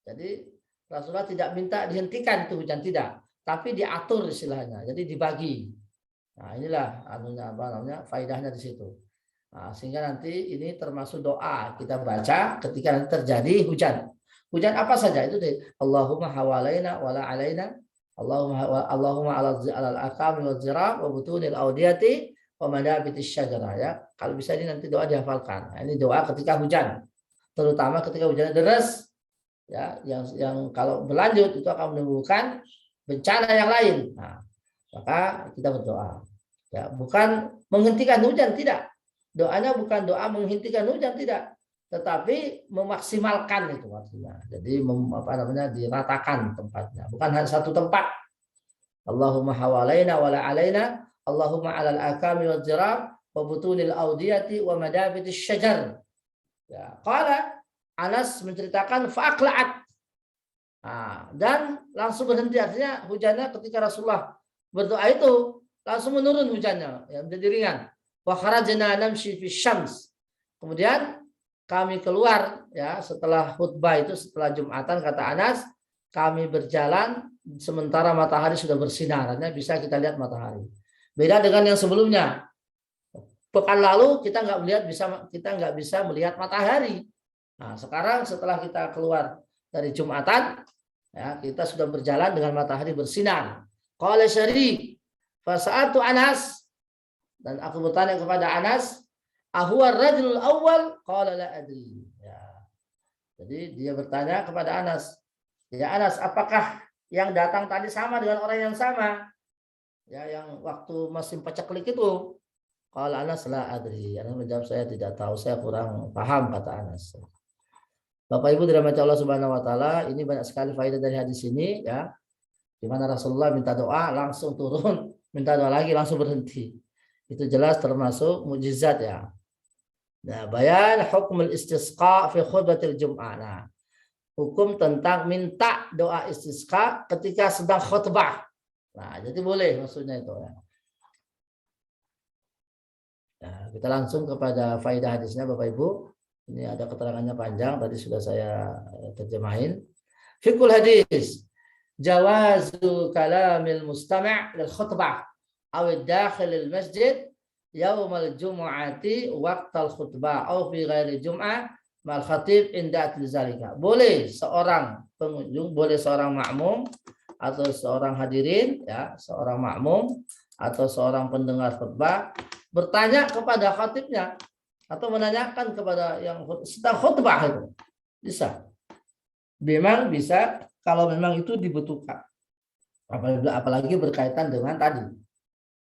Jadi Rasulullah tidak minta dihentikan itu hujan, tidak, tapi diatur istilahnya. Jadi dibagi. Nah, inilah faedahnya di situ. Nah, sehingga nanti ini termasuk doa kita baca ketika nanti terjadi hujan. Hujan apa saja itu deh. Allahumma hawalaina wala alaina. Allahumma alal akami wal zirab wa butunil audiyati wa madabitis syajarah, ya. Kalau bisa ini nanti doa dihafalkan. Nah, ini doa ketika hujan. Terutama ketika hujan deras, ya, yang kalau berlanjut itu akan menimbulkan bencana yang lain. Nah, maka kita berdoa. Ya, bukan menghentikan hujan, tidak. Doanya bukan doa menghentikan hujan, tidak, tetapi memaksimalkan itu maksudnya. Jadi diratakan tempatnya, bukan hanya satu tempat. Allahumma hawalaina wala alaina, Allahumma alal akami wal zirab wa butunil audiyati wa madabitis syajar. Ya, qala Anas menceritakan fa'aqla'at. Nah, dan langsung berhenti, artinya hujannya ketika Rasulullah berdoa itu langsung menurun hujannya, ya, menjadi ringan. Wa kharajna namshi fi syams. Kemudian kami keluar, ya, setelah khutbah itu, setelah Jumatan, kata Anas, kami berjalan sementara matahari sudah bersinar, artinya bisa kita lihat matahari. Beda dengan yang sebelumnya. Pekan lalu kita nggak bisa melihat matahari. Nah, sekarang setelah kita keluar dari Jumatan, ya, kita sudah berjalan dengan matahari bersinar. Qala Syarif, fasa'atu Anas, dan aku bertanya kepada Anas, ahuwa rajulul awal? Qala la adri. Ya. Jadi dia bertanya kepada Anas, ya Anas, apakah yang datang tadi sama dengan orang yang sama? Ya, yang waktu masih pacaklik itu. Qala Anas la adri. Anas menjawab, saya tidak tahu, saya kurang paham, kata Anas. Bapak Ibu dirahmati Allah Subhanahu wa taala, ini banyak sekali faedah dari hadis ini, ya. Di mana Rasulullah minta doa langsung turun, minta doa lagi langsung berhenti. Itu jelas termasuk mukjizat, ya. Nah, bayan hukmul istisqa fi khutbatil Jum'ah. Nah, hukum tentang minta doa istisqa ketika sedang khutbah. Nah, jadi boleh maksudnya itu, ya. Nah, kita langsung kepada faedah hadisnya, Bapak Ibu. Ini ada keterangannya panjang, tadi sudah saya terjemahin. Fiqhul hadis. Jawazu kalamil mustami' lil khutbah aw dakhil al masjid yaum al jumu'ati waqtal khutbah aw fi ghairi jum'ah mal khatib inda zalika. Boleh seorang pengunjung, boleh seorang makmum atau seorang hadirin, ya, seorang makmum atau seorang pendengar khutbah bertanya kepada khatibnya atau menanyakan kepada yang sedang khutbah itu bisa. Memang bisa kalau memang itu dibutuhkan. Apalagi berkaitan dengan tadi.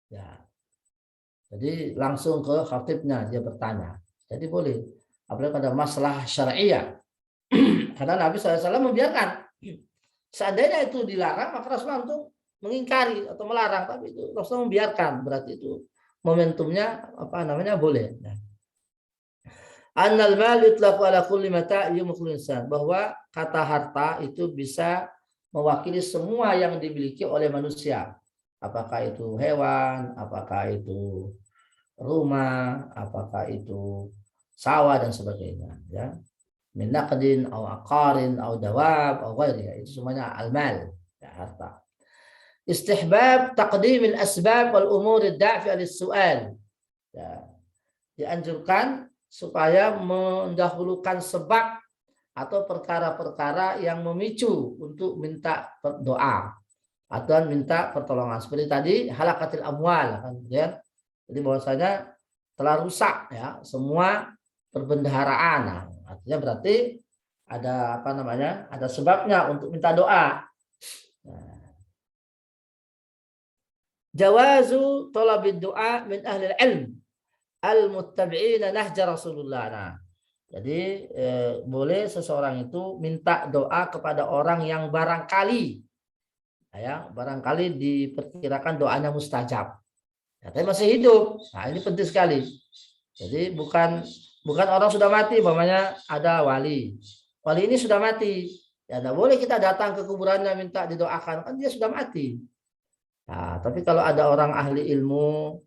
Ya. Jadi langsung ke khatibnya dia bertanya. Jadi boleh. Apalagi pada masalah syariah. Karena Nabi SAW membiarkan. Seandainya itu dilarang, maka Rasulullah itu mengingkari atau melarang. Tapi itu Rasulullah membiarkan. Berarti itu momentumnya boleh. Nah. Annal mal yutlaqu ala kulli mata' yumkul insan, bahwa kata harta itu bisa mewakili semua yang dimiliki oleh manusia. Apakah itu hewan, apakah itu rumah, apakah itu sawah dan sebagainya, ya. Min naqdin aw aqarin aw dawab aw ghairiha, itu semuanya al-mal, ya, harta. Istihbab taqdim al-asbab wal umur ad-dafi'ah lis-su'al. Ya. Dianjurkan supaya mendahulukan sebab atau perkara-perkara yang memicu untuk minta doa atau minta pertolongan. Seperti tadi halakatil amwal, kan, ya. Jadi bahwasanya telah rusak, ya, semua perbendaharaan. Nah, artinya berarti ada ada sebabnya untuk minta doa. Nah. Jawazu talabid doa min ahli ilm al-muttabi'ina nahja Rasulullah. Nah, jadi boleh seseorang itu minta doa kepada orang yang barangkali diperkirakan doanya mustajab. Katanya masih hidup. Nah, ini penting sekali. Jadi bukan orang sudah mati, umpamanya ada wali. Wali ini sudah mati. Ya, tidak boleh kita datang ke kuburannya minta didoakan, kan dia sudah mati. Nah, tapi kalau ada orang ahli ilmu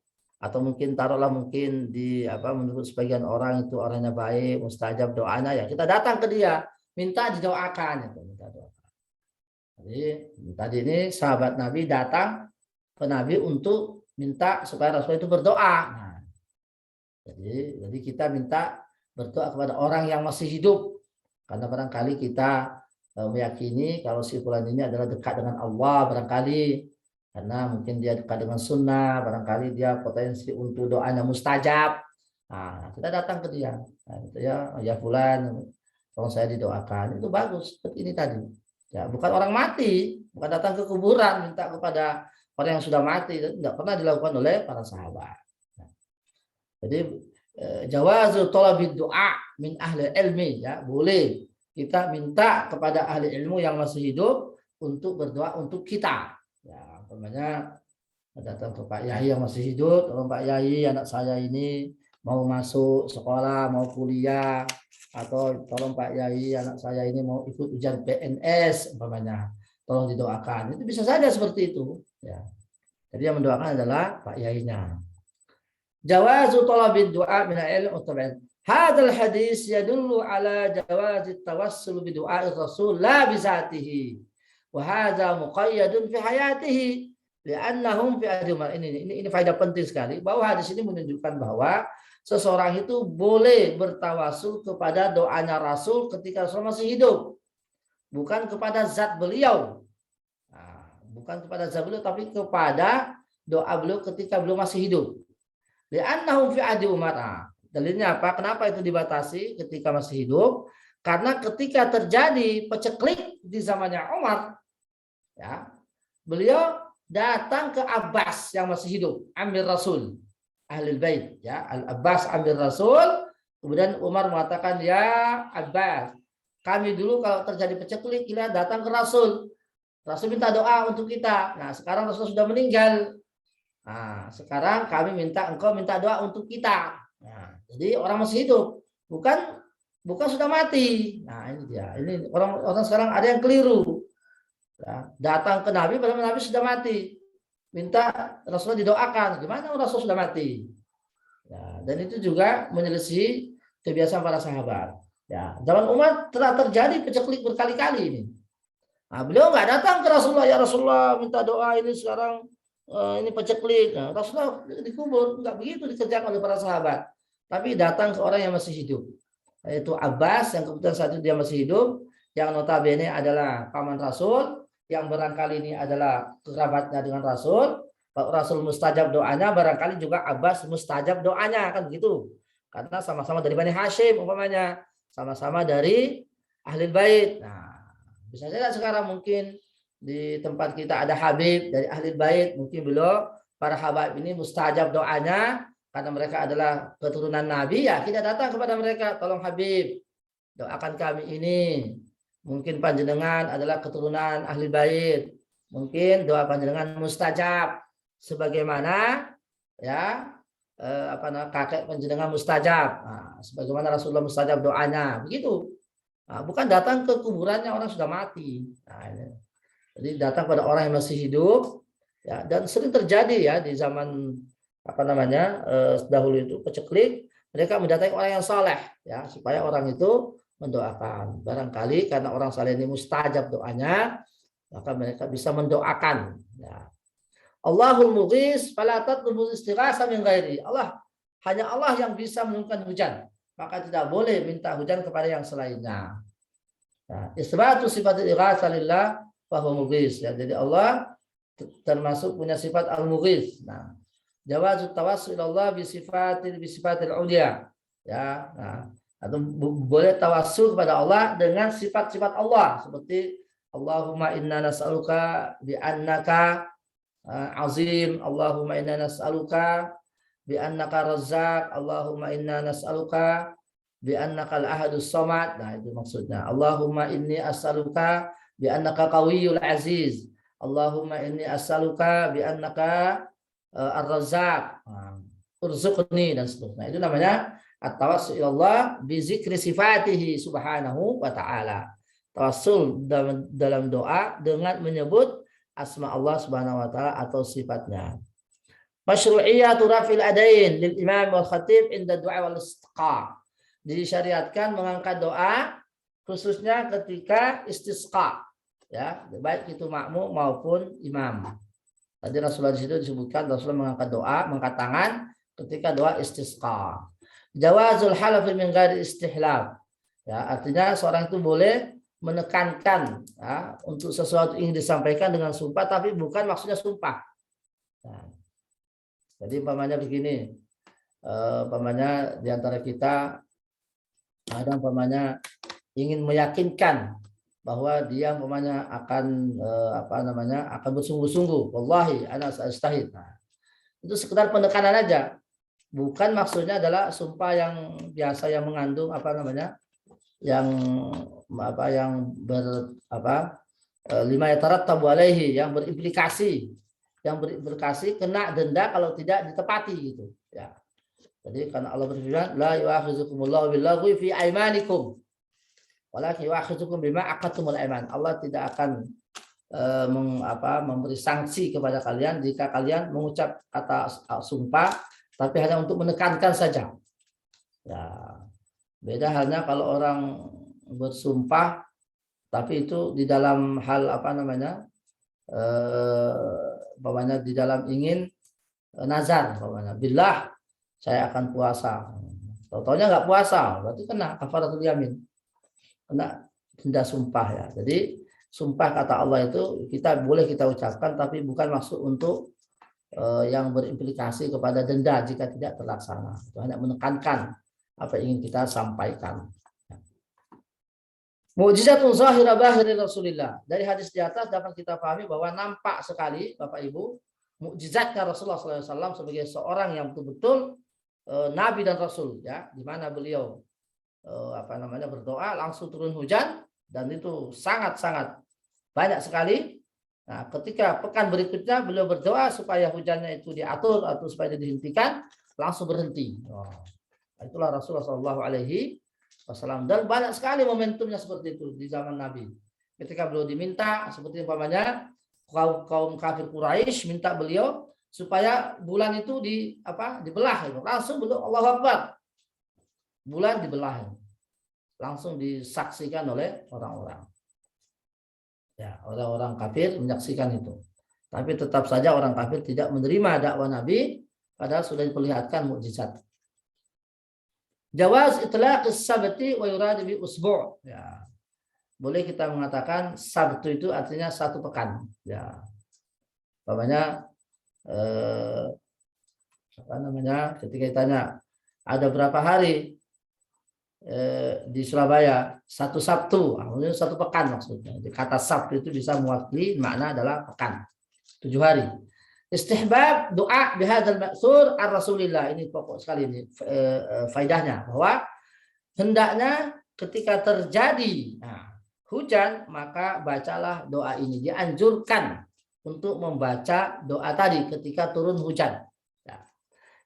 atau mungkin menurut sebagian orang itu orangnya baik, mustajab doanya, ya kita datang ke dia, minta didoakan, minta doakan. Jadi tadi ini sahabat Nabi datang ke Nabi untuk minta supaya Rasul itu berdoa. Nah, jadi kita minta berdoa kepada orang yang masih hidup, karena barangkali kita meyakini kalau si fulan ini adalah dekat dengan Allah, barangkali karena mungkin dia dekat dengan sunnah, barangkali dia potensi untuk doanya mustajab. Nah, kita datang ke dia, nah, gitu ya fulan, tolong saya didoakan. Itu bagus seperti ini tadi. Ya, bukan orang mati, bukan datang ke kuburan minta kepada orang yang sudah mati. Tidak pernah dilakukan oleh para sahabat. Nah, jadi jawazu talabid doa min ahli ilmi, ya, boleh kita minta kepada ahli ilmu yang masih hidup untuk berdoa untuk kita. Ya, umpamanya datang ke Pak Yai yang masih hidup, tolong Pak Yai, anak saya ini mau masuk sekolah, mau kuliah, atau tolong Pak Yai, anak saya ini mau ikut ujian PNS, umpamanya, tolong didoakan. Itu bisa saja seperti itu. Ya. Jadi yang mendoakan adalah Pak Yainya. Jawazu talabid du'a min al-ilm utaban. Hadzal hadis yadullu ala jawazi tawassul bi du'a'ir Rasul la bi zatihi. Wa hadza muqayyadun fi hayatihi li'annahum fi adumar. Ini faedah penting sekali, bahwa hadis ini menunjukkan bahwa seseorang itu boleh bertawasul kepada doanya Rasul ketika Rasul masih hidup, bukan kepada zat beliau. Nah, bukan kepada zat beliau, tapi kepada doa beliau ketika beliau masih hidup. Li'annahum fi adi Umar. Dalilnya apa? Kenapa itu dibatasi ketika masih hidup? Karena ketika terjadi peceklik di zamannya Umar, ya, beliau datang ke Abbas yang masih hidup, amir Rasul, Ahlul Bait, ya, Al-Abbas amir Rasul. Kemudian Umar mengatakan, ya Abbas, kami dulu kalau terjadi peceklik kita datang ke Rasul. Rasul minta doa untuk kita. Nah, sekarang Rasul sudah meninggal. Nah, sekarang kami minta engkau minta doa untuk kita. Nah, jadi orang masih hidup, bukan sudah mati. Nah, ini dia. Ini orang sekarang ada yang keliru. Ya, datang ke Nabi padahal Nabi sudah mati. Minta Rasulullah didoakan. Gimana Rasul sudah mati? Ya, dan itu juga menyelesaikan kebiasaan para sahabat. Ya, zaman Umar telah terjadi peceklik berkali-kali ini. Nah, beliau nggak datang ke Rasulullah, ya Rasulullah minta doa ini sekarang ini peceklik. Nah, Rasulullah dikubur, nggak begitu dikerjakan oleh para sahabat. Tapi datang ke orang yang masih hidup, yaitu Abbas yang kebetulan saat itu dia masih hidup, yang notabene adalah paman Rasul, yang barangkali ini adalah kerabatnya dengan Rasul. Kalau Rasul mustajab doanya, barangkali juga Abbas mustajab doanya, kan begitu. Karena sama-sama dari Bani Hashim umpamanya, sama-sama dari ahli bait. Nah, bisa saja sekarang mungkin di tempat kita ada Habib dari ahli bait, mungkin beliau para Habib ini mustajab doanya karena mereka adalah keturunan Nabi, ya kita datang kepada mereka, tolong Habib doakan kami ini. Mungkin panjenengan adalah keturunan ahli bait, mungkin doa panjenengan mustajab sebagaimana ya kakek panjenengan mustajab. Nah, sebagaimana Rasulullah mustajab doanya, begitu. Nah, bukan datang ke kuburannya orang sudah mati. Nah, jadi datang pada orang yang masih hidup, ya, dan sering terjadi ya di zaman dahulu itu peceklik, mereka mendatangi orang yang saleh ya supaya orang itu mendoakan. Barangkali karena orang saleh ini mustajab doanya, maka mereka bisa mendoakan. Ya. Allahul mughis fala tatlubul istighasa min ghairi. Hanya Allah yang bisa menurunkan hujan. Maka tidak boleh minta hujan kepada yang selainnya. Nah, isbatu sifatil ighasa lillah fa huwa mughis. Ya, jadi Allah termasuk punya sifat al-mughis. Nah, jawazut tawassul ilallah bi sifatil ulia. Ya, nah, atau boleh tawassul kepada Allah dengan sifat-sifat Allah seperti Allahumma inna nas'aluka bi annaka azim, Allahumma inna nas'aluka bi annaka razzaq, Allahumma inna nas'aluka bi annaka al-ahadus samad. Nah, itu maksudnya. Allahumma inni as'aluka bi annaka qawiyyul aziz, Allahumma inni as'aluka bi annaka ar-razzaq, urzuqni, dan seterusnya. Itu namanya at-tawassul ilallah bi zikri sifatihi subhanahu wa ta'ala. Tawassul dalam doa dengan menyebut asma Allah subhanahu wa ta'ala atau sifatnya. Masyru'iyatu rafil adain lil imam wal khatib inda du'a wal istisqa. Disyariatkan mengangkat doa khususnya ketika istisqa, ya, baik itu makmum maupun imam. Tadi Rasulullah di situ disebutkan Rasulullah mengangkat doa, mengangkat tangan ketika doa istisqa. Jawazul halafi min ghairi istihlal. Ya, artinya seorang itu boleh menekankan ya, untuk sesuatu ingin disampaikan dengan sumpah, tapi bukan maksudnya sumpah. Nah, jadi umpamanya begini, umpamanya di antara kita ada umpamanya ingin meyakinkan bahwa dia umpamanya akan akan bersungguh-sungguh, wallahi ana astahid. Nah, itu sekedar penekanan aja, bukan maksudnya adalah sumpah yang biasa yang mengandung lima yatarattabu alaihi, yang berimplikasi kena denda kalau tidak ditepati gitu ya. Jadi karena Allah berfirman la yu'akhizukumullahu billaghwi fi aymanikum walakin yu'akhizukum bima aqadtumul aiman. Allah tidak akan memberi sanksi kepada kalian jika kalian mengucap kata sumpah tapi hanya untuk menekankan saja. Ya. Beda halnya kalau orang bersumpah tapi itu di dalam hal di dalam ingin nazar, billah saya akan puasa. Tahu-taunya nggak puasa, berarti kena kafaratul yamin, kena denda sumpah ya. Jadi sumpah kata Allah itu boleh kita ucapkan, tapi bukan maksud untuk yang berimplikasi kepada denda jika tidak terlaksana. Itu hanya menekankan apa yang ingin kita sampaikan. Mukjizatun zahirah bahiri Rasulillah. Dari hadis di atas dapat kita pahami bahwa nampak sekali Bapak Ibu mukjizatnya Rasulullah SAW sebagai seorang yang betul-betul Nabi dan Rasul, ya, di mana beliau berdoa langsung turun hujan, dan itu sangat-sangat banyak sekali. Nah, ketika pekan berikutnya beliau berdoa supaya hujannya itu diatur atau supaya dihentikan, langsung berhenti. Itulah Rasulullah SAW. Dan banyak sekali momentumnya seperti itu di zaman Nabi. Ketika beliau diminta, seperti umpamanya kaum kafir Quraisy minta beliau supaya bulan itu dibelah, langsung beliau Allahu Akbar, bulan dibelah, langsung disaksikan oleh orang-orang. Ya, orang-orang kafir menyaksikan itu. Tapi tetap saja orang kafir tidak menerima dakwah Nabi, padahal sudah diperlihatkan mukjizat. Jawaz itlaq as-sabti wa yurad bi usbu'. Ya. Boleh kita mengatakan Sabtu itu artinya satu pekan. Ya. Umpamanya apa namanya, ketika ditanya ada berapa hari di Surabaya, satu Sabtu, maksudnya satu pekan maksudnya. Jadi kata Sabtu itu bisa mewakili makna adalah pekan, 7 hari. Istihbab doa bihadzal ma'tsur ar-Rasulillah, ini pokok sekali ini faedahnya, bahwa hendaknya ketika terjadi hujan maka bacalah doa ini. Dianjurkan untuk membaca doa tadi ketika turun hujan.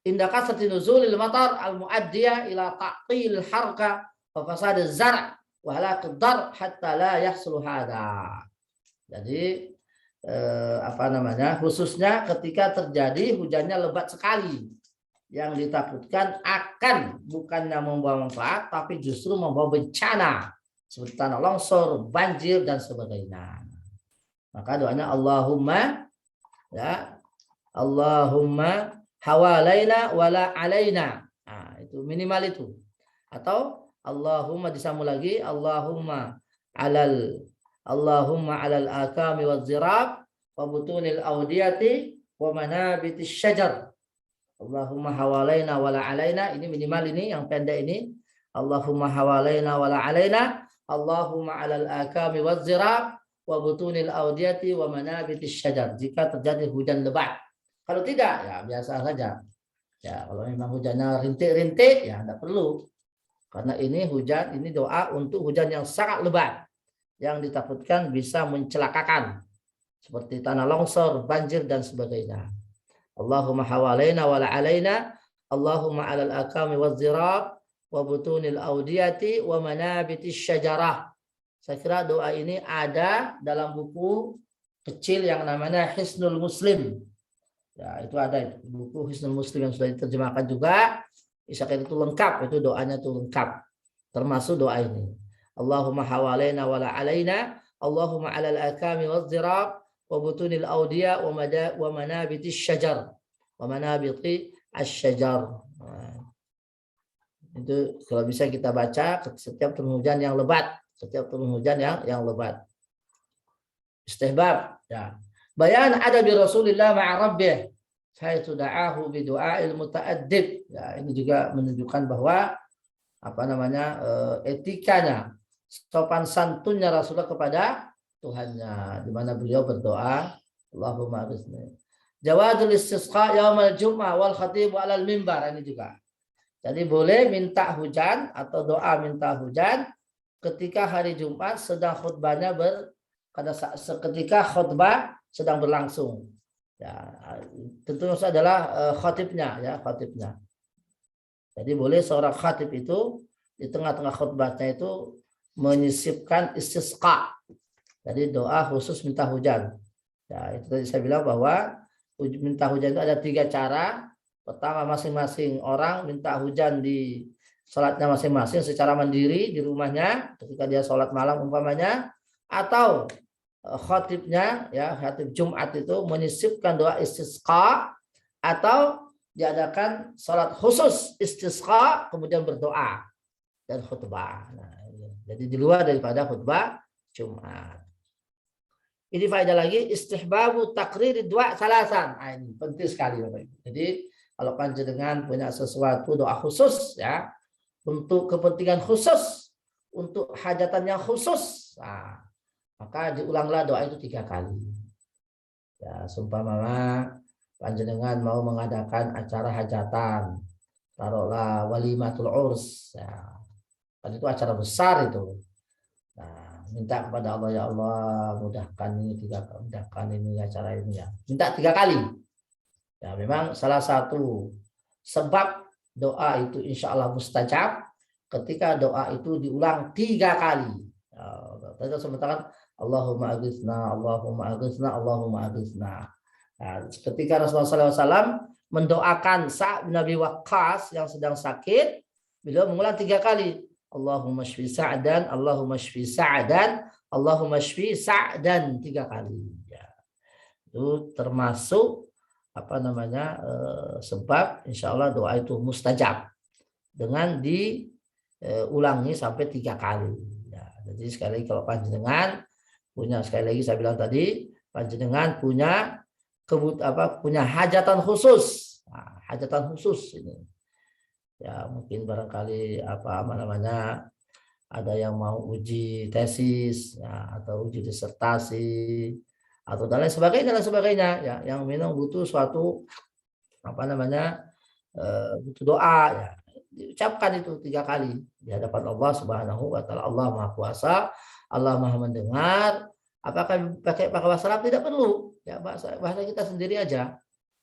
Inda kasrati nuzulil matar al-mu'addiyah ila ta'til harka wa fasad az-zar' wa halak ad-dar hatta la yahsul hadha. Jadi apa namanya, khususnya ketika terjadi hujannya lebat sekali, yang ditakutkan akan bukannya membawa manfaat tapi justru membawa bencana seperti tanah longsor, banjir dan sebagainya. Maka doanya Allahumma, ya, Allahumma hawalaina wala alaina. Nah, itu minimal itu. Atau Allahumma disambung lagi, Allahumma alal akami waz zirab wa butunil audiyati wa manabitis syajar. Allahumma hawalaina wala alaina, ini minimal, ini yang pendek ini. Allahumma hawalaina wala alaina, Allahumma alal akami waz zirab wa butunil audiyati wa manabitis syajar. Jika terjadi hujan lebat. Kalau tidak, ya biasa saja. Ya, kalau memang hujannya rintik-rintik, ya tidak perlu. Karena ini hujan, ini doa untuk hujan yang sangat lebat, yang ditakutkan bisa mencelakakan, seperti tanah longsor, banjir dan sebagainya. Allahumma hawalaina wala alaina, Allahumma alal akami waz zirab wa butunil audiyati wa manabitis syajarah. Saya kira doa ini ada dalam buku kecil yang namanya Hisnul Muslim. Ya, itu ada itu. Buku Hisnul Muslim yang sudah diterjemahkan juga. Isyarat itu lengkap, itu doanya itu lengkap. Termasuk doa ini. Allahumma hawalaina wala alaina, Allahumma alal akami waz zirab wa butunil awdiya wa manabitis syajar. Wa manabiti asyajar. Itu kalau bisa kita baca setiap turun hujan yang lebat. Setiap turun hujan yang lebat. Istihbab. Ya. Bayan ada di Rasulullah ma'a rabbih. Saya da'ahu bi du'ail muta'addib. Ya, ini juga menunjukkan bahwa apa namanya, etikanya, sopan santunnya Rasulullah kepada Tuhannya, di mana beliau berdoa, Allahumma aghithni. Jawadul istisqa yaumal jum'ah wal khatib alal mimbar, ini juga. Jadi boleh minta hujan atau doa minta hujan ketika hari Jumat sedang khutbahnya ketika khutbah sedang berlangsung. Ya, tentunya adalah khatibnya, ya, khatibnya. Jadi boleh seorang khatib itu di tengah-tengah khutbahnya itu menyisipkan istisqa. Jadi doa khusus minta hujan. Ya, itu tadi saya bilang bahwa minta hujan itu ada 3 cara. Pertama, masing-masing orang minta hujan di sholatnya masing-masing secara mandiri di rumahnya ketika dia sholat malam umpamanya, atau khatibnya, ya, khatib Jumat itu menyisipkan doa istisqa, atau diadakan sholat khusus istisqa kemudian berdoa dan khutbah. Nah, jadi di luar daripada khutbah Jumat. Ini faedah lagi, istihbabu takriri doa salasan. Nah, ini penting sekali Bapak Ibu. Jadi kalau panjenengan punya sesuatu doa khusus, ya, untuk kepentingan khusus, untuk hajatan yang khusus, nah, maka diulanglah doa itu 3 kali. Ya, seumpama panjenengan mau mengadakan acara hajatan, taruhlah walimatul urs, ya, kan itu acara besar itu. Nah, minta kepada Allah, ya Allah, mudahkan ini acara ini, ya. Minta 3 kali. Ya, memang salah satu sebab doa itu insya Allah mustajab ketika doa itu diulang 3 kali. Tadi sementara Allahumma aghithna, Allahumma aghithna, Allahumma aghithna. Nah, ketika Rasulullah SAW mendoakan Sa'ad bin Abi Waqqas yang sedang sakit, beliau mengulang 3 kali. Allahumma shfi Sa'dan, Allahumma shfi Sa'dan, Allahumma shfi Sa'dan 3 kali. Ya. Itu termasuk apa namanya, sebab insya Allah doa itu mustajab dengan diulangi sampai 3 kali. Ya, jadi sekali lagi kalau panjenengan punya, sekali lagi saya bilang tadi, panjenengan punya punya hajatan khusus. Nah, hajatan khusus ini. Ya, mungkin barangkali apa namanya, ada yang mau uji tesis ya, atau uji disertasi atau dan lain sebagainya ya, yang memang butuh suatu apa namanya, butuh doa ya, diucapkan itu 3 kali di hadapan Allah Subhanahu wa taala. Allah Maha Kuasa, Allah Maha Mendengar. Apakah pakai bahasa Arab? Tidak perlu ya, bahasa kita sendiri aja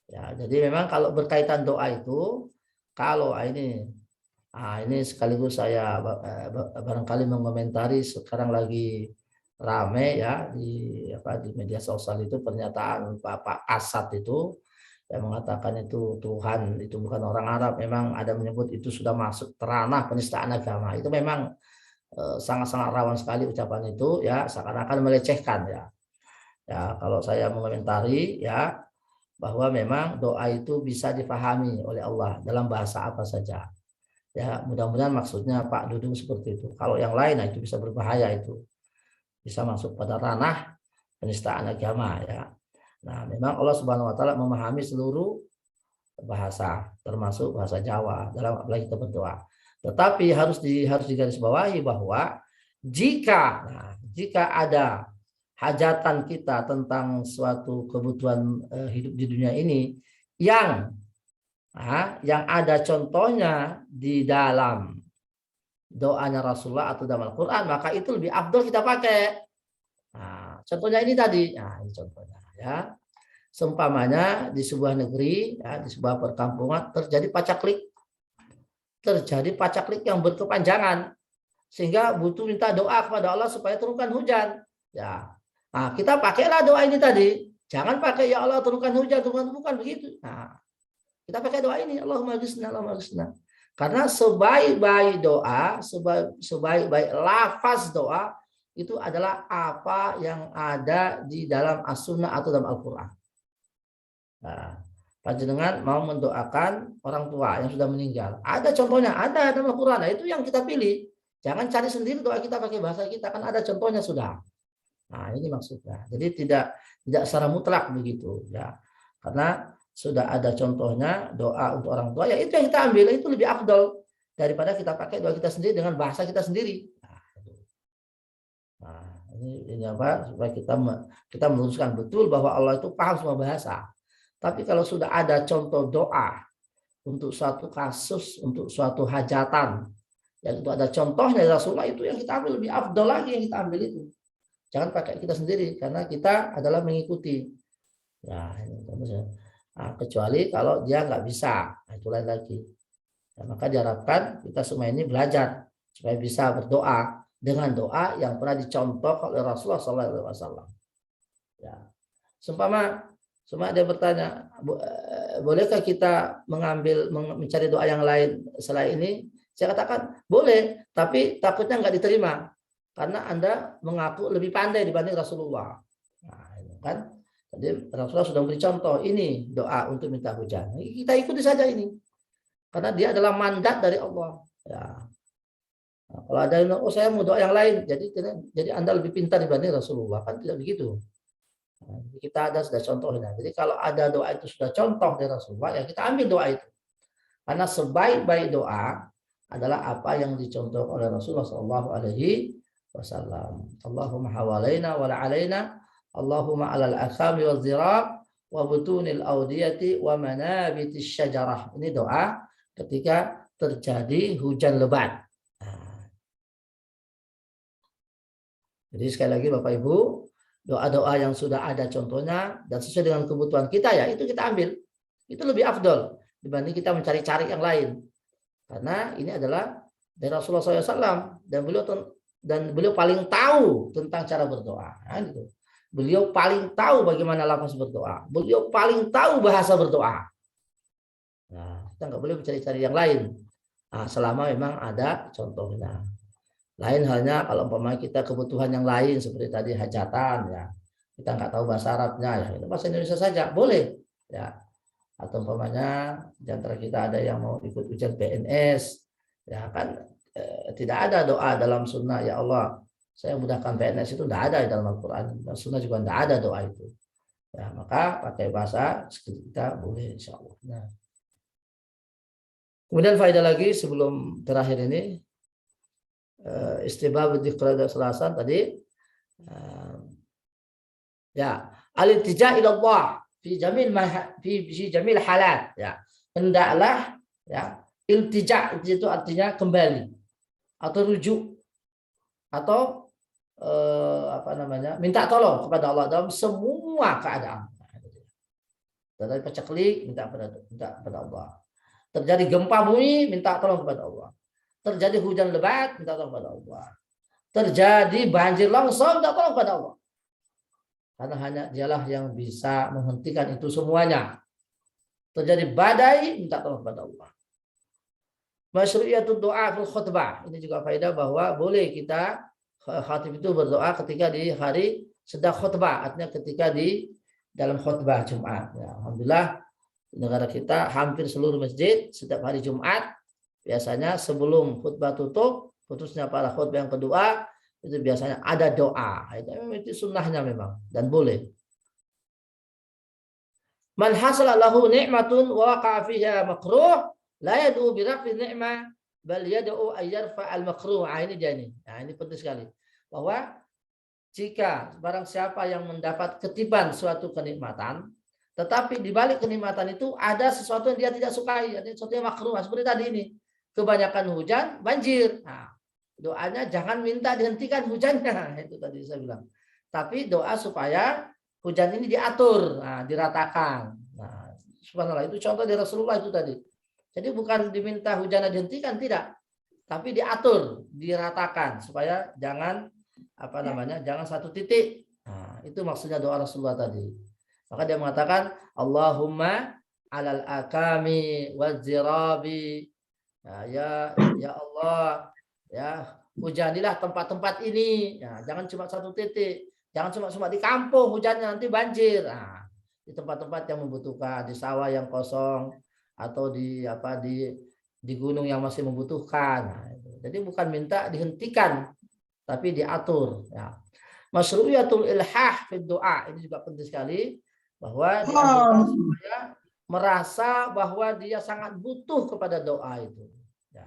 ya. Jadi memang kalau berkaitan doa itu, kalau ini sekaligus saya barangkali mengomentari, sekarang lagi rame ya di media sosial itu pernyataan Bapak Asad itu yang mengatakan itu Tuhan itu bukan orang Arab. Memang ada menyebut itu sudah masuk ranah penistaan agama. Itu memang sangat-sangat rawan sekali ucapan itu ya, seakan-akan melecehkan ya. Ya, kalau saya mengomentari ya, bahwa memang doa itu bisa dipahami oleh Allah dalam bahasa apa saja. Ya, mudah-mudahan maksudnya Pak Dudung seperti itu. Kalau yang lain, nah itu bisa berbahaya, itu bisa masuk pada ranah penistaan agama ya. Nah, memang Allah Subhanahu wa taala memahami seluruh bahasa, termasuk bahasa Jawa dalam apalagi kita berdoa. Tetapi harus digarisbawahi bahwa jika ada hajatan kita tentang suatu kebutuhan hidup di dunia ini yang ada contohnya di dalam doanya Rasulullah atau dalam Al-Quran, maka itu lebih afdal kita pakai. Nah, contohnya ini tadi. Nah, ini contohnya ya. Seumpamanya di sebuah negeri, ya, di sebuah perkampungan terjadi pacaklik yang berkepanjangan, sehingga butuh minta doa kepada Allah supaya turunkan hujan. Ya, nah kita pakailah doa ini tadi. Jangan pakai ya Allah turunkan hujan, bukan begitu. Nah, kita pakai doa ini, Allahumma ghithna, Allahumma ghithna. Karena sebaik-baik doa, sebaik-baik lafaz doa itu adalah apa yang ada di dalam As-Sunnah atau dalam Al-Quran. Nah, panjenengan mau mendoakan orang tua yang sudah meninggal. Ada contohnya, ada dalam Al-Quran. Nah, itu yang kita pilih. Jangan cari sendiri doa kita pakai bahasa kita, kan ada contohnya sudah. Nah, ini maksudnya. Jadi tidak secara mutlak begitu ya. Karena sudah ada contohnya doa untuk orang tua, ya itu yang kita ambil, itu lebih afdal daripada kita pakai doa kita sendiri dengan bahasa kita sendiri. Nah, ini apa? Supaya kita meluruskan betul bahwa Allah itu paham semua bahasa. Tapi kalau sudah ada contoh doa untuk suatu kasus, untuk suatu hajatan, yang itu ada contohnya dari Rasulullah, itu yang kita ambil, lebih afdal lagi yang kita ambil itu. Jangan pakai kita sendiri, karena kita adalah mengikuti. Ya, nah, kecuali kalau dia nggak bisa, nah, itu lain lagi. Ya, maka diharapkan kita semua ini belajar supaya bisa berdoa dengan doa yang pernah dicontoh oleh Rasulullah SAW. Ya, Seumpama dia bertanya, bolehkah kita mencari doa yang lain selain ini? Saya katakan boleh, tapi takutnya nggak diterima karena Anda mengaku lebih pandai dibanding Rasulullah. Nah, kan? Jadi Rasulullah sudah beri contoh, ini doa untuk minta hujan. Kita ikuti saja ini, karena dia adalah mandat dari Allah. Ya. Nah, kalau ada yang saya mau doa yang lain, jadi Anda lebih pintar dibanding Rasulullah, kan tidak begitu. Kita ada sudah contohnya. Jadi kalau ada doa itu sudah contoh dari Rasulullah, ya kita ambil doa itu. Karena sebaik-baik doa adalah apa yang dicontoh oleh Rasulullah SAW. Allahumma hawalaina wa alaina, Allahumma alal akhami wal zirab wa butunil audiyati wa manabitis syajarah. Ini doa ketika terjadi hujan lebat. Jadi sekali lagi Bapak Ibu, doa-doa yang sudah ada contohnya dan sesuai dengan kebutuhan kita, ya itu kita ambil. Itu lebih afdol dibanding kita mencari-cari yang lain. Karena ini adalah dari Rasulullah SAW dan beliau paling tahu tentang cara berdoa. Nah, gitu. Beliau paling tahu bagaimana lafaz berdoa. Beliau paling tahu bahasa berdoa. Nah, kita nggak boleh mencari-cari yang lain. Nah, selama memang ada contohnya. Lain halnya kalau umpamanya kita kebutuhan yang lain seperti tadi hajatan, ya kita nggak tahu bahasa Arabnya, ya itu bahasa Indonesia saja boleh, ya. Atau umpamanya di antara kita ada yang mau ikut ujian PNS, ya kan tidak ada doa dalam sunnah, ya Allah saya mudahkan PNS, itu tidak ada di dalam Al-Quran, dan sunnah juga tidak ada doa itu. Ya, maka pakai bahasa kita boleh insya Allah. Nah. Kemudian faedah lagi sebelum terakhir ini, istibab iqra salasan tadi, ya al-iltija ila Allah fi jamil halat, ya hendaklah ya iltija itu artinya kembali atau rujuk atau minta tolong kepada Allah dalam semua keadaan. Dari paceklik minta kepada Allah. Terjadi gempa bumi minta tolong kepada Allah. Terjadi hujan lebat minta tolong kepada Allah. Terjadi banjir longsor minta tolong kepada Allah. Karena hanya dialah yang bisa menghentikan itu semuanya. Terjadi badai minta tolong kepada Allah. Masyru'iyatul doa fil khutbah. Ini juga faedah bahwa boleh kita khatib itu berdoa ketika di hari sedang khutbah, artinya ketika di dalam khutbah Jumat. Ya, alhamdulillah negara kita hampir seluruh masjid setiap hari Jumat biasanya sebelum khutbah tutup, khususnya para khutbah yang kedua itu biasanya ada doa. Itu sunnahnya memang dan boleh. Man hasala lahu ni'matun wa waqa'a fiha makruh la yad'u bi rafi ni'mah bal yad'u ayyarfa al makruh. Ini dia ini. Nah, ini penting sekali. Bahwa jika barang siapa yang mendapat ketiban suatu kenikmatan, tetapi di balik kenikmatan itu ada sesuatu yang dia tidak sukai, ada sesuatu yang makruh. Seperti tadi ini, kebanyakan hujan, banjir. Nah, doanya jangan minta dihentikan hujannya, itu tadi saya bilang. Tapi doa supaya hujan ini diatur, diratakan. Nah, subhanallah, itu contoh dari Rasulullah itu tadi. Jadi bukan diminta hujannya dihentikan, tidak. Tapi diatur, diratakan supaya jangan jangan satu titik. Nah, itu maksudnya doa Rasulullah tadi. Maka dia mengatakan Allahumma alal akami wazirabi. Ya Allah, ya hujanilah tempat-tempat ini. Ya, jangan cuma satu titik. Jangan cuma di kampung hujannya nanti banjir. Nah, di tempat-tempat yang membutuhkan, di sawah yang kosong atau di gunung yang masih membutuhkan. Nah, jadi bukan minta dihentikan, tapi diatur. Ya. Masyru'iyatul ilhah fi doa, ini juga penting sekali bahwa dianjurkan supaya merasa bahwa dia sangat butuh kepada doa itu. Ya.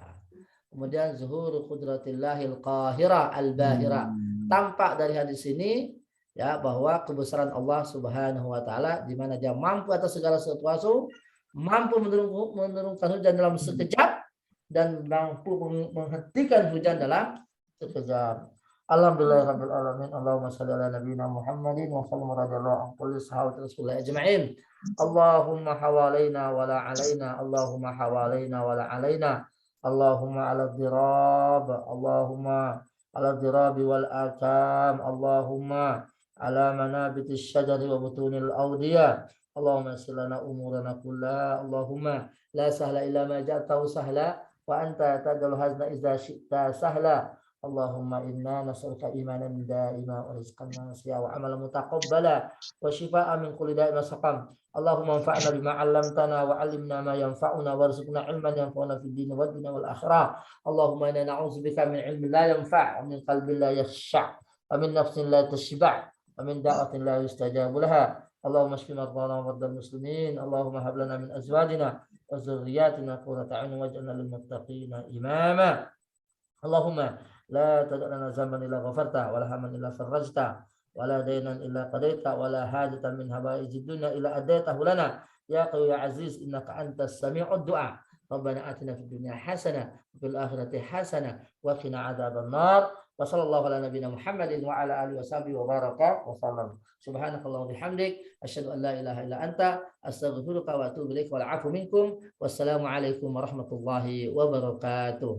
Kemudian zuhur qudratillahil qahira al-bahira. Tampak dari hadis ini ya bahwa kebesaran Allah Subhanahu wa taala di mana dia mampu atas segala sesuatu, mampu menurunkan hujan dalam sekejap dan mampu menghentikan hujan dalam sekejap. Alhamdulillahirabbil alamin. Allahumma shalli ala nabiyyina Muhammadin wa sallim radhiyallahu an kulli sahabati Rasulillah ajma'in. Allahumma hawalaina wa la alaina. Allahumma hawalaina wa la alaina. Allahumma ala dirab. Allahumma ala dirabi wal akam. Allahumma ala manabitis syajari wa butunil awdiya. Allahumma sallana umurana kullaha. Allahumma la sahla illa ma ja'tahu sahla wa anta tadal hazna idza syi'ta sahla. Allahumma inna nas'aluka imanan da'ima wa rizqan nasi'a wa amalan mutaqabbala wa shifaa'a min kulli da'in wa saqam. Allahumma anfa'na bima 'allamtana wa 'allimna ma yanfa'una warzuqna 'ilman yanfa'una fid din wad dunya wal akhirah. Allahumma inna na'udzubika min 'ilmin la yanfa' wa min qalbin la yakhsha' wa min nafsin la tashba' wa min da'atin la yustajabu laha. Allahumma shfi mardana wa mardal muslimin. Allahumma hab lana min azwajina wa dhurriyyatina qurrata 'ayun waj'alna lil muttaqina imama. Allahumma la tada' lana zamban illa ghafarta wa la haman illa farajta wa la daynan illa qadaita wa la hajatan min habaijid dunya illa adaitahu lana ya qawi ya aziz innaka antas sami'ud du'a. Rabbana atina fid dunya hasanah wa fil akhirati hasanah wa qina adzaban nar. Wa sallallahu ala nabiyyina Muhammadin wa ala alihi washabihi wa baraka wa sallam. Subhanakallahumma bihamdik asyhadu an la ilaha illa anta astaghfiruka wa atubu ilaik wal 'afu minkum. Wassalamu alaikum warahmatullahi wabarakatuh.